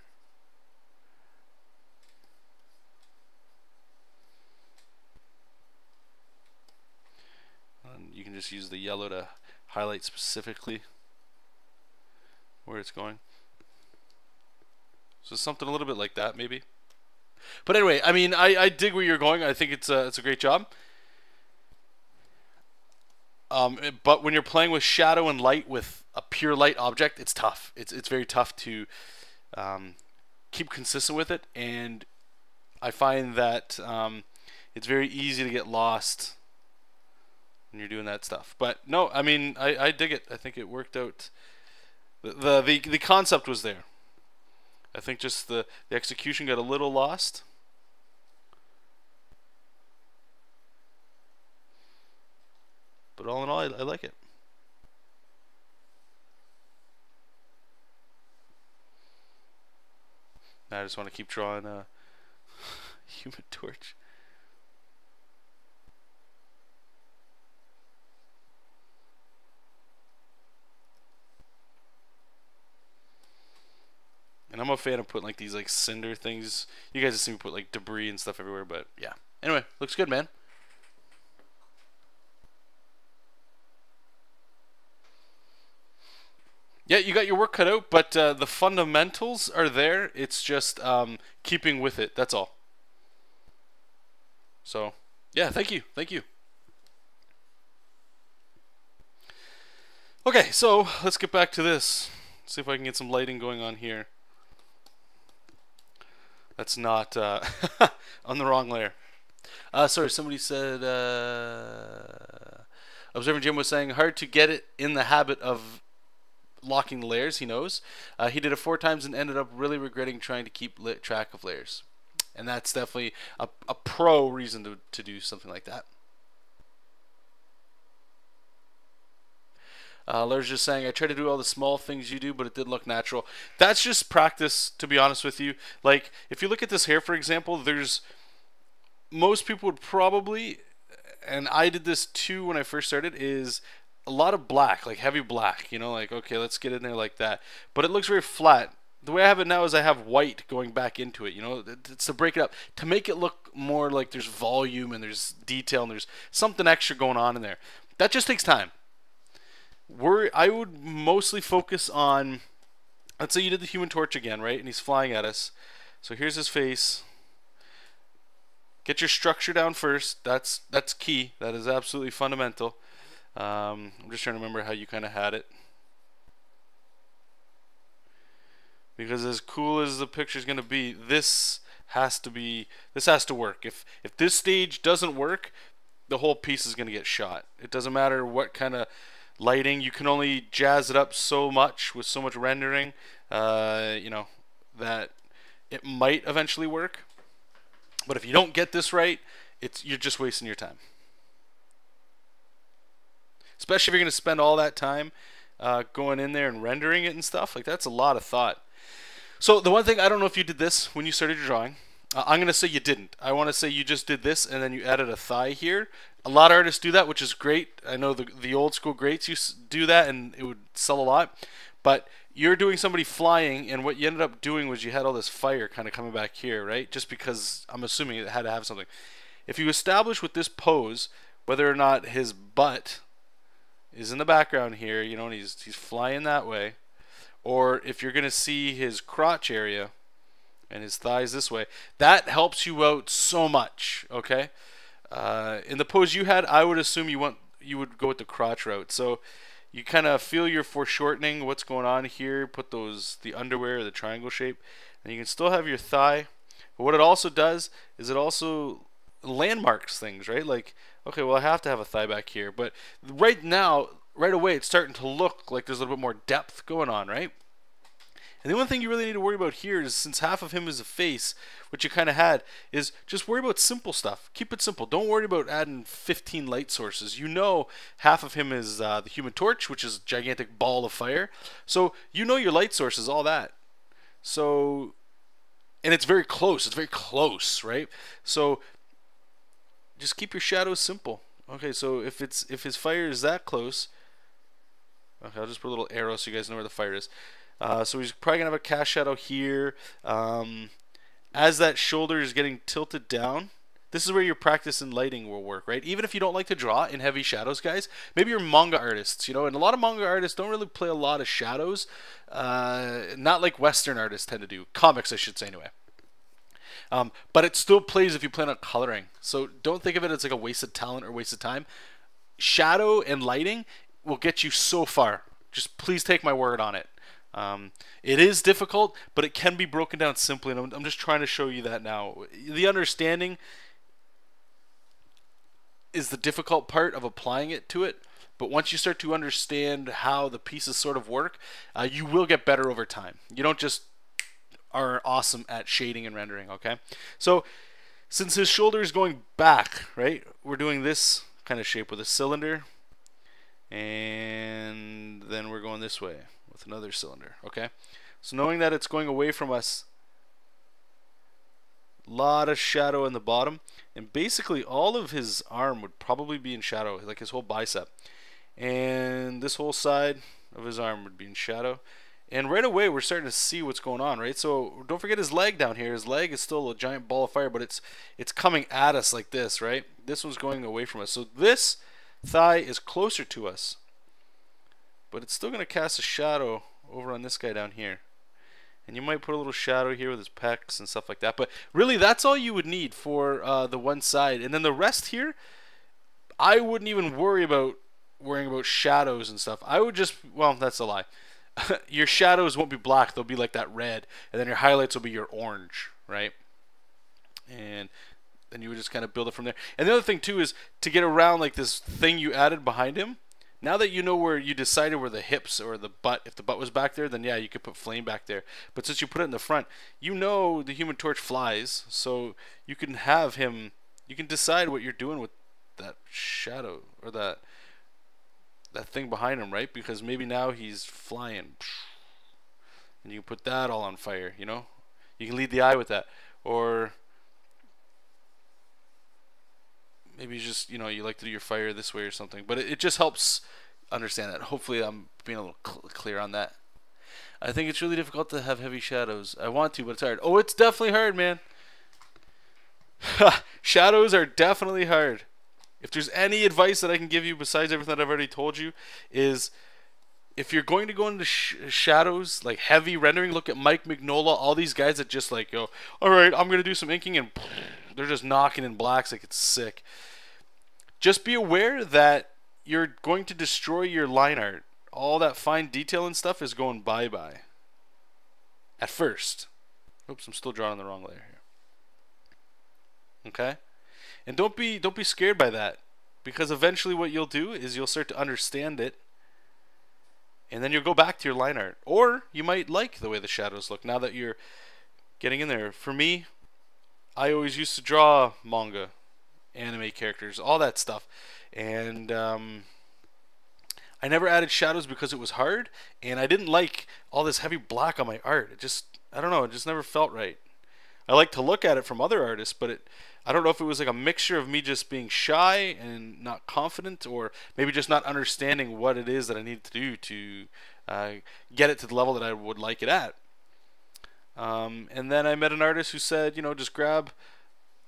And you can just use the yellow to highlight specifically where it's going. So something a little bit like that maybe. But anyway, I mean, I dig where you're going. I think it's a great job. But when you're playing with shadow and light with a pure light object, it's tough. It's very tough to keep consistent with it, and I find that it's very easy to get lost when you're doing that stuff. But no, I mean, I dig it. I think it worked out. The concept was there. I think just the execution got a little lost. But all in all, I like it. Now I just want to keep drawing a Human Torch. And I'm a fan of putting like these like cinder things. You guys have seen me put like debris and stuff everywhere, but yeah. Anyway, looks good, man. Yeah, you got your work cut out, but the fundamentals are there. It's just keeping with it. That's all. So, yeah, thank you. Thank you. Okay, so let's get back to this. See if I can get some lighting going on here. That's not on the wrong layer. Sorry, somebody said Observant Jim was saying hard to get it in the habit of locking the layers. He knows. He did it 4 times and ended up really regretting trying to keep track of layers. And that's definitely a pro reason to do something like that. Larry's just saying, I try to do all the small things you do, but it didn't look natural. That's just practice, to be honest with you. Like, if you look at this hair, for example, most people would probably, and I did this too when I first started, is a lot of black, like heavy black, you know, like, okay, let's get in there like that. But it looks very flat. The way I have it now is I have white going back into it, you know, it's to break it up, to make it look more like there's volume and there's detail and there's something extra going on in there. That just takes time. I would mostly focus on, let's say you did the Human Torch again, right? And he's flying at us. So here's his face. Get your structure down first. That's key. That is absolutely fundamental. I'm just trying to remember how you kind of had it. Because as cool as the picture's going to be, this has to work. If this stage doesn't work, the whole piece is going to get shot. It doesn't matter what kind of lighting, you can only jazz it up so much with so much rendering, you know, that it might eventually work. But if you don't get this right, you're just wasting your time. Especially if you're going to spend all that time going in there and rendering it and stuff. Like, that's a lot of thought. So the one thing, I don't know if you did this when you started your drawing. I'm going to say you didn't. I want to say you just did this and then you added a thigh here. A lot of artists do that, which is great. I know the old school greats used to do that and it would sell a lot. But you're doing somebody flying, and what you ended up doing was you had all this fire kind of coming back here, right? Just because I'm assuming it had to have something. If you establish with this pose whether or not his butt is in the background here, you know, and he's flying that way, or if you're going to see his crotch area and his thighs this way, that helps you out so much, okay? In the pose you had, I would assume you would go with the crotch route. So you kind of feel your foreshortening, what's going on here, put the underwear, the triangle shape, and you can still have your thigh. But what it also does is it also landmarks things, right? Like, okay, well, I have to have a thigh back here. But right now, right away it's starting to look like there's a little bit more depth going on, right? And the only thing you really need to worry about here is, since half of him is a face, which you kind of had, is just worry about simple stuff. Keep it simple. Don't worry about adding 15 light sources. You know half of him is the Human Torch, which is a gigantic ball of fire. So you know your light sources, all that. So, and it's very close. It's very close, right? So just keep your shadows simple. Okay, so if his fire is that close, okay, I'll just put a little arrow so you guys know where the fire is. So he's probably going to have a cast shadow here. As that shoulder is getting tilted down, this is where your practice in lighting will work, right? Even if you don't like to draw in heavy shadows, guys, maybe you're manga artists, you know, and a lot of manga artists don't really play a lot of shadows, not like Western artists tend to do. Comics, I should say, anyway. But it still plays if you plan on coloring. So don't think of it as like a wasted talent or wasted time. Shadow and lighting will get you so far. Just please take my word on it. It is difficult, but it can be broken down simply, and I'm just trying to show you that now. The understanding is the difficult part of applying it to it, but once you start to understand how the pieces sort of work, you will get better over time. You don't just are awesome at shading and rendering, okay? So since his shoulder is going back, right, we're doing this kind of shape with a cylinder, and then we're going this way with another cylinder, okay? So knowing that it's going away from us, a lot of shadow in the bottom, and basically all of his arm would probably be in shadow, like his whole bicep, and this whole side of his arm would be in shadow. And right away we're starting to see what's going on, right? So don't forget his leg down here. His leg is still a giant ball of fire, but it's coming at us like this, right? This one's going away from us. So this thigh is closer to us, but it's still going to cast a shadow over on this guy down here. And you might put a little shadow here with his pecs and stuff like that. But really, that's all you would need for the one side. And then the rest here, I wouldn't even worrying about shadows and stuff. I would just, well, that's a lie. Your shadows won't be black. They'll be like that red. And then your highlights will be your orange, right? And then you would just kind of build it from there. And the other thing, too, is to get around like this thing you added behind him. Now that you know where you decided where the hips or the butt, if the butt was back there, then yeah, you could put flame back there. But since you put it in the front, you know the Human Torch flies, so you can have him, you can decide what you're doing with that shadow or that thing behind him, right? Because maybe now he's flying, and you can put that all on fire, you know? You can lead the eye with that. Or maybe just, you know, you like to do your fire this way or something. But it just helps understand that. Hopefully I'm being a little clear on that. I think it's really difficult to have heavy shadows. I want to, but it's hard. Oh, it's definitely hard, man. Shadows are definitely hard. If there's any advice that I can give you besides everything that I've already told you, is if you're going to go into shadows, like heavy rendering, look at Mike Mignola, all these guys that just like go, alright, I'm going to do some inking, and they're just knocking in blacks like it's sick. Just be aware that you're going to destroy your line art. All that fine detail and stuff is going bye-bye. At first. Oops, I'm still drawing on the wrong layer here. Okay? And don't be scared by that, because eventually what you'll do is you'll start to understand it, and then you'll go back to your line art. Or you might like the way the shadows look now that you're getting in there. For me, I always used to draw manga, anime characters, all that stuff, and I never added shadows because it was hard, and I didn't like all this heavy black on my art. It just, I don't know, it just never felt right. I like to look at it from other artists, but I don't know if it was like a mixture of me just being shy and not confident, or maybe just not understanding what it is that I needed to do to get it to the level that I would like it at. And then I met an artist who said, you know, just grab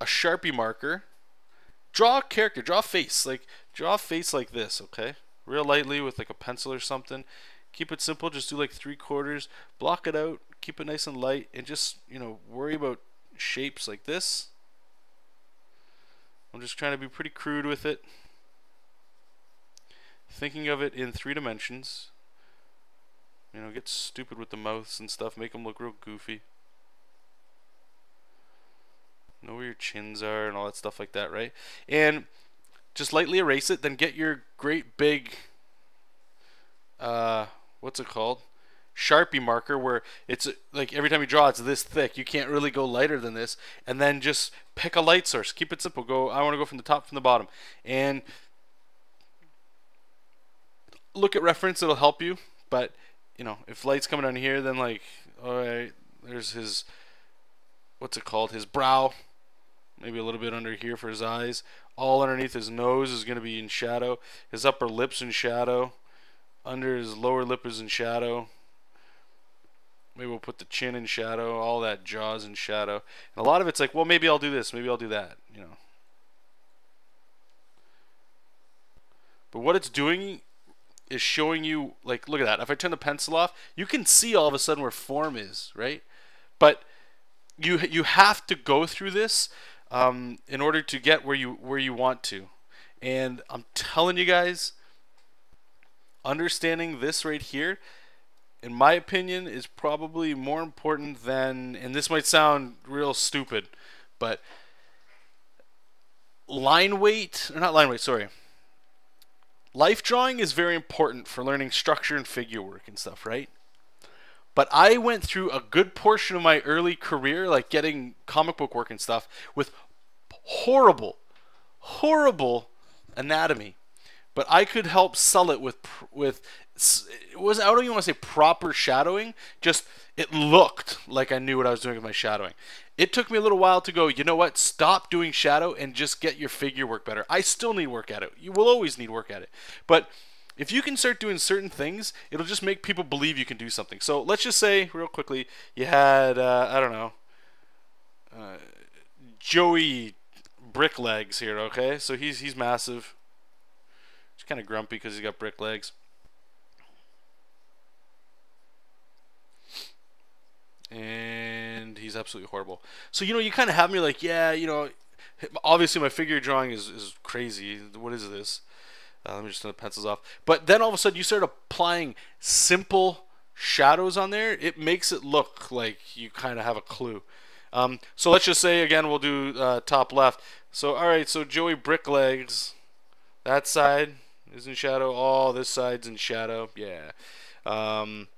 a Sharpie marker, draw a character, draw a face like this, okay? Real lightly with like a pencil or something. Keep it simple, just do like 3/4, block it out, keep it nice and light, and just, you know, worry about shapes like this. I'm just trying to be pretty crude with it. Thinking of it in 3 dimensions. You know, get stupid with the mouths and stuff, make them look real goofy. Know where your chins are and all that stuff like that, right? And just lightly erase it, then get your great big what's it called? Sharpie marker, where it's like every time you draw it's this thick. You can't really go lighter than this. And then just pick a light source. Keep it simple. I want to go from the top, from the bottom. And look at reference, it'll help you. But you know, if light's coming down here, then like, all right, there's his, what's it called, his brow, maybe a little bit under here for his eyes. All underneath his nose is going to be in shadow. His upper lip's in shadow. Under his lower lip is in shadow. Maybe we'll put the chin in shadow. All that jaw's in shadow. And a lot of it's like, well, maybe I'll do this, maybe I'll do that, you know. But what it's doing is showing you, like, look at that. If I turn the pencil off, you can see all of a sudden where form is, right? But you have to go through this in order to get where you want to. And I'm telling you guys, understanding this right here, in my opinion, is probably more important than, and this might sound real stupid, but line weight, or not line weight, sorry. Life drawing is very important for learning structure and figure work and stuff, right? But I went through a good portion of my early career, like getting comic book work and stuff, with horrible anatomy. But I could help sell it with it was, I don't even want to say proper shadowing, just it looked like I knew what I was doing with my shadowing. It took me a little while to go, you know what, stop doing shadow and just get your figure work better. I still need work at it. You will always need work at it. But if you can start doing certain things, it'll just make people believe you can do something. So let's just say, real quickly, you had, I don't know, Joey brick legs here, okay? So he's massive. He's kind of grumpy because he's got brick legs. And he's absolutely horrible. So, you know, you kind of have me like, yeah, you know, obviously my figure drawing is crazy. What is this? Let me just turn the pencils off. But then all of a sudden you start applying simple shadows on there. It makes it look like you kind of have a clue. So let's just say, again, we'll do top left. So, all right, so Joey Bricklegs, that side is in shadow. Oh, this side's in shadow. Yeah. But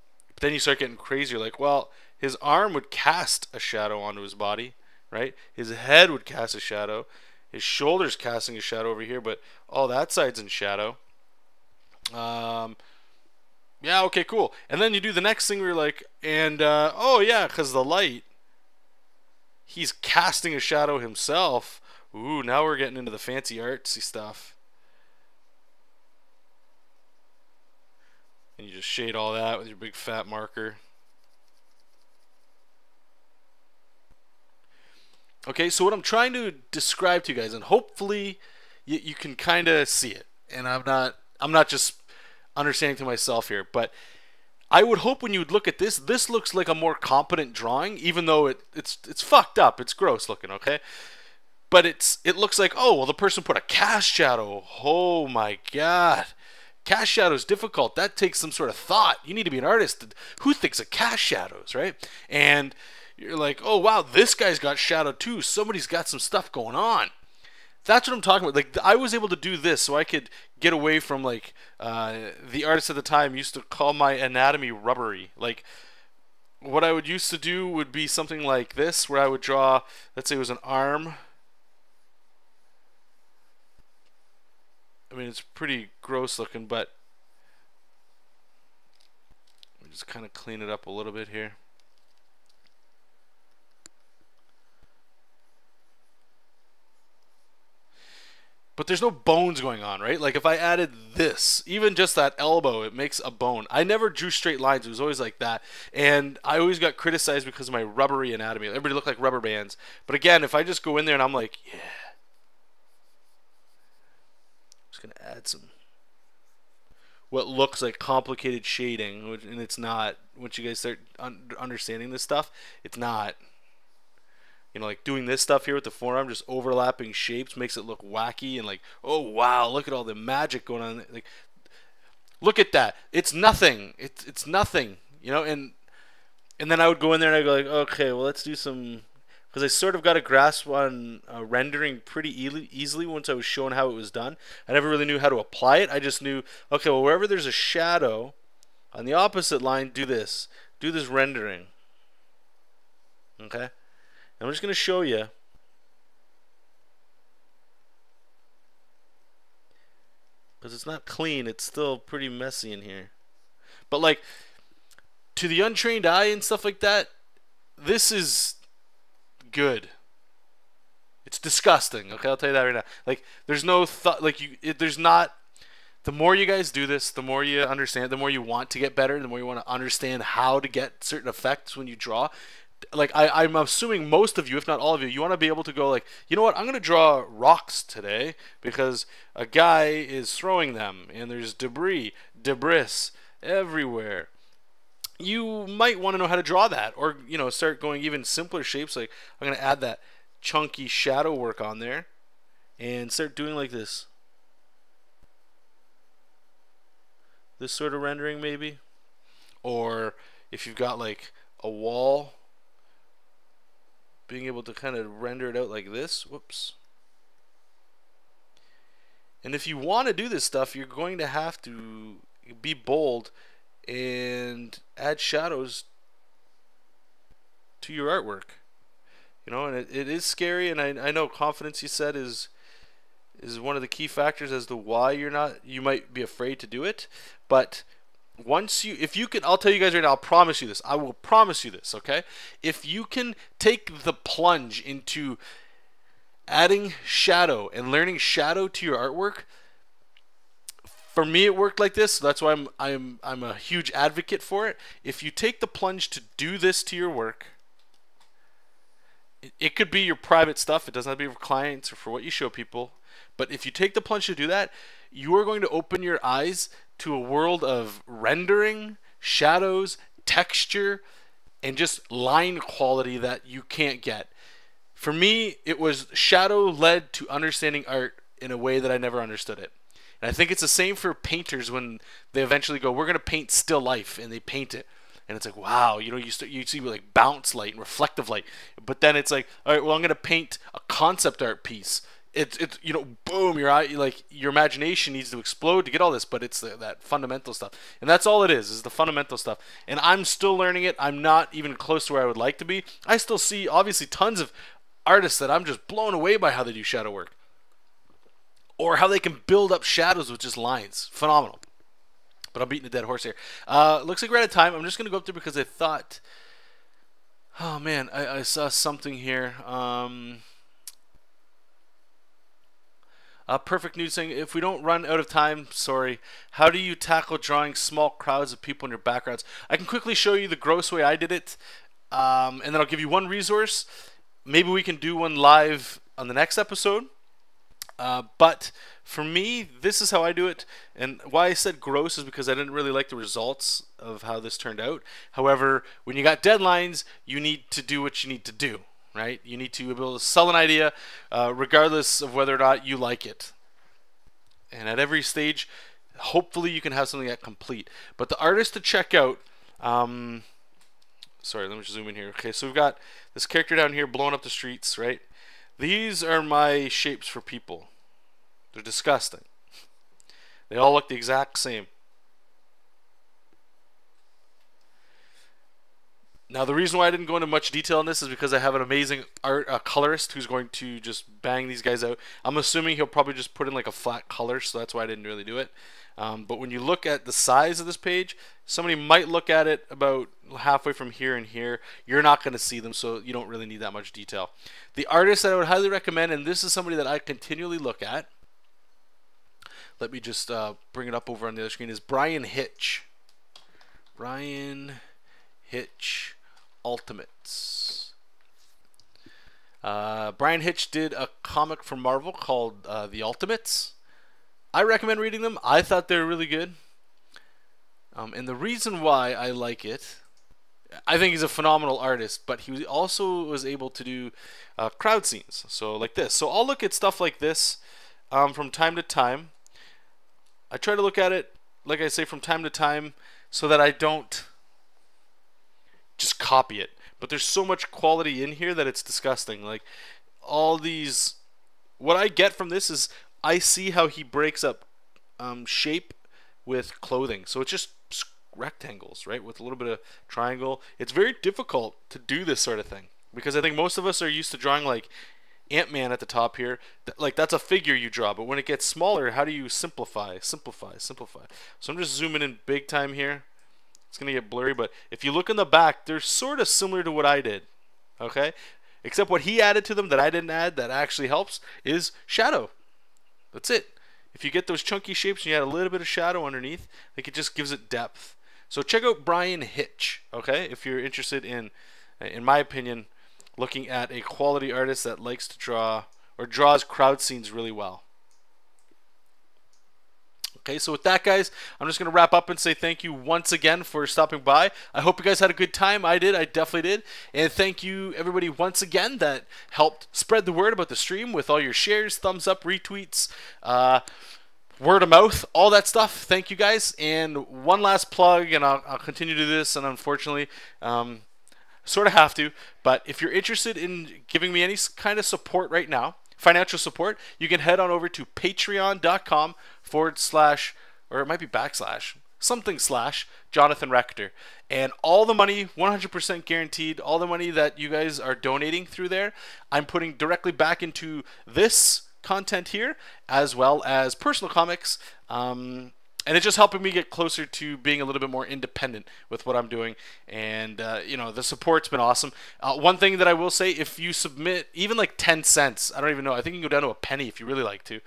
then you start getting crazier. Like, well, his arm would cast a shadow onto his body, right? His head would cast a shadow. His shoulder's casting a shadow over here, but all that side's in shadow. Yeah, okay, cool. And then you do the next thing where you're like, and, oh yeah, because the light, he's casting a shadow himself. Ooh, now we're getting into the fancy artsy stuff. And you just shade all that with your big fat marker. Okay, so what I'm trying to describe to you guys, and hopefully you can kind of see it, and I'm not just understanding to myself here, but I would hope when you would look at this, this looks like a more competent drawing, even though it's fucked up, it's gross looking, okay? But it looks like, oh, well, the person put a cast shadow. Oh my god. Cast shadow is difficult. That takes some sort of thought. You need to be an artist. Who thinks of cast shadows, right? And you're like, oh wow, this guy's got shadow too. Somebody's got some stuff going on. That's what I'm talking about. Like, I was able to do this so I could get away from, like, the artists at the time used to call my anatomy rubbery. Like, what I would used to do would be something like this, where I would draw, let's say it was an arm. I mean, it's pretty gross looking, but let me just kind of clean it up a little bit here. But there's no bones going on, right? Like if I added this, even just that elbow, it makes a bone. I never drew straight lines. It was always like that. And I always got criticized because of my rubbery anatomy. Everybody looked like rubber bands. But again, if I just go in there and I'm like, yeah. I'm just going to add some what looks like complicated shading, and it's not. Once you guys start understanding this stuff, it's not. You know, like doing this stuff here with the forearm, just overlapping shapes makes it look wacky and like, oh wow, look at all the magic going on. Like, look at that. It's nothing. It's nothing. You know, and then I would go in there and I go like, okay, well let's do some, because I sort of got a grasp on rendering pretty easily once I was shown how it was done. I never really knew how to apply it. I just knew, okay, well wherever there's a shadow, On the opposite line, do this. Do this rendering. Okay? I'm just going to show you. Because it's not clean, it's still pretty messy in here. But like, to the untrained eye and stuff like that, this is good. It's disgusting. Okay, I'll tell you that right now. Like, there's no thought. Like, there's not. The more you guys do this, the more you understand. The more you want to get better. The more you want to understand how to get certain effects when you draw. Like, I'm assuming most of you, if not all of you, you want to be able to go like, you know what? I'm gonna draw rocks today because a guy is throwing them and there's debris everywhere. You might want to know how to draw that, or you know, start going even simpler shapes. Like, I'm gonna add that chunky shadow work on there and start doing like this sort of rendering maybe. Or if you've got like a wall, being able to kind of render it out like this. Whoops. And if you want to do this stuff, you're going to have to be bold and add shadows to your artwork. You know, and it is scary, and I know confidence, you said, is one of the key factors as to why you might be afraid to do it. But if you can, I'll tell you guys right now, I'll promise you this. I will promise you this, okay? If you can take the plunge into adding shadow and learning shadow to your artwork, for me it worked like this. So that's why I'm a huge advocate for it. If you take the plunge to do this to your work, it could be your private stuff. It doesn't have to be for clients or for what you show people. But if you take the plunge to do that, you are going to open your eyes to a world of rendering, shadows, texture, and just line quality that you can't get. For me, it was shadow led to understanding art in a way that I never understood it. And I think it's the same for painters when they eventually go, we're going to paint still life, and they paint it. And it's like, wow, you know, you see like bounce light and reflective light. But then it's like, all right, well, I'm going to paint a concept art piece. It's you know, boom, your imagination needs to explode to get all this, but it's that fundamental stuff. And that's all it is the fundamental stuff. And I'm still learning it. I'm not even close to where I would like to be. I still see, obviously, tons of artists that I'm just blown away by how they do shadow work. Or how they can build up shadows with just lines. Phenomenal. But I'm beating a dead horse here. Looks like we're out of time. I'm just going to go up there because I thought, oh man, I saw something here. Perfect News saying, if we don't run out of time, sorry, how do you tackle drawing small crowds of people in your backgrounds? I can quickly show you the gross way I did it, and then I'll give you one resource. Maybe we can do one live on the next episode. But for me, this is how I do it, and why I said gross is because I didn't really like the results of how this turned out. However, when you got deadlines, you need to do what you need to do, right? You need to be able to sell an idea regardless of whether or not you like it. And at every stage, hopefully you can have something that complete. But the artist to check out, sorry, let me just zoom in here. Okay, so we've got this character down here blowing up the streets, right? These are my shapes for people. They're disgusting. They all look the exact same. Now, the reason why I didn't go into much detail on this is because I have an amazing colorist who's going to just bang these guys out. I'm assuming he'll probably just put in like a flat color, so that's why I didn't really do it. But when you look at the size of this page, somebody might look at it about halfway from here and here. You're not going to see them, so you don't really need that much detail. The artist that I would highly recommend, and this is somebody that I continually look at, let me just bring it up over on the other screen, is Brian Hitch. Brian Hitch Ultimates. Brian Hitch did a comic for Marvel called The Ultimates. I recommend reading them. I thought they were really good. And the reason why I like it, I think he's a phenomenal artist, but he also was able to do crowd scenes. So like this. So I'll look at stuff like this from time to time. I try to look at it, like I say, from time to time so that I don't just copy it. But there's so much quality in here that it's disgusting. Like all these, what I get from this is I see how he breaks up shape with clothing. So it's just rectangles, right, with a little bit of triangle. It's very difficult to do this sort of thing because I think most of us are used to drawing like Ant-Man at the top here. Like that's a figure you draw, but when it gets smaller, how do you simplify? So I'm just zooming in big time here. It's gonna get blurry, but if you look in the back, they're sort of similar to what I did. Okay, except what he added to them that I didn't add that actually helps is shadow. That's it. If you get those chunky shapes and you add a little bit of shadow underneath, like it just gives it depth. So check out Brian Hitch, okay, if you're interested in my opinion, looking at a quality artist that likes to draw or draws crowd scenes really well. Okay, so with that, guys, I'm just going to wrap up and say thank you once again for stopping by. I hope you guys had a good time. I did. I definitely did. And thank you, everybody, once again that helped spread the word about the stream with all your shares, thumbs up, retweets, word of mouth, all that stuff. Thank you, guys. And one last plug, and I'll continue to do this, and unfortunately, sort of have to, but if you're interested in giving me any kind of support right now, financial support, you can head on over to patreon.com/ or it might be / Jonathan Rector. And all the money, 100% guaranteed, all the money that you guys are donating through there, I'm putting directly back into this content here, as well as personal comics. And it's just helping me get closer to being a little bit more independent with what I'm doing. And, you know, the support's been awesome. One thing that I will say, if you submit even like 10 cents, I don't even know, I think you can go down to a penny if you really like to,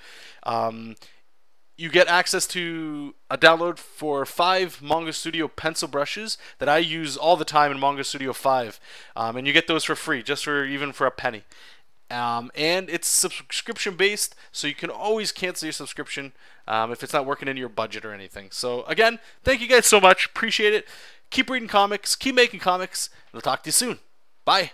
you get access to a download for 5 Manga Studio pencil brushes that I use all the time in Manga Studio 5. And you get those for free, just for even for a penny. And it's subscription based, so you can always cancel your subscription if it's not working in your budget or anything. So again, thank you guys so much. Appreciate it. Keep reading comics, keep making comics, and I'll talk to you soon. Bye.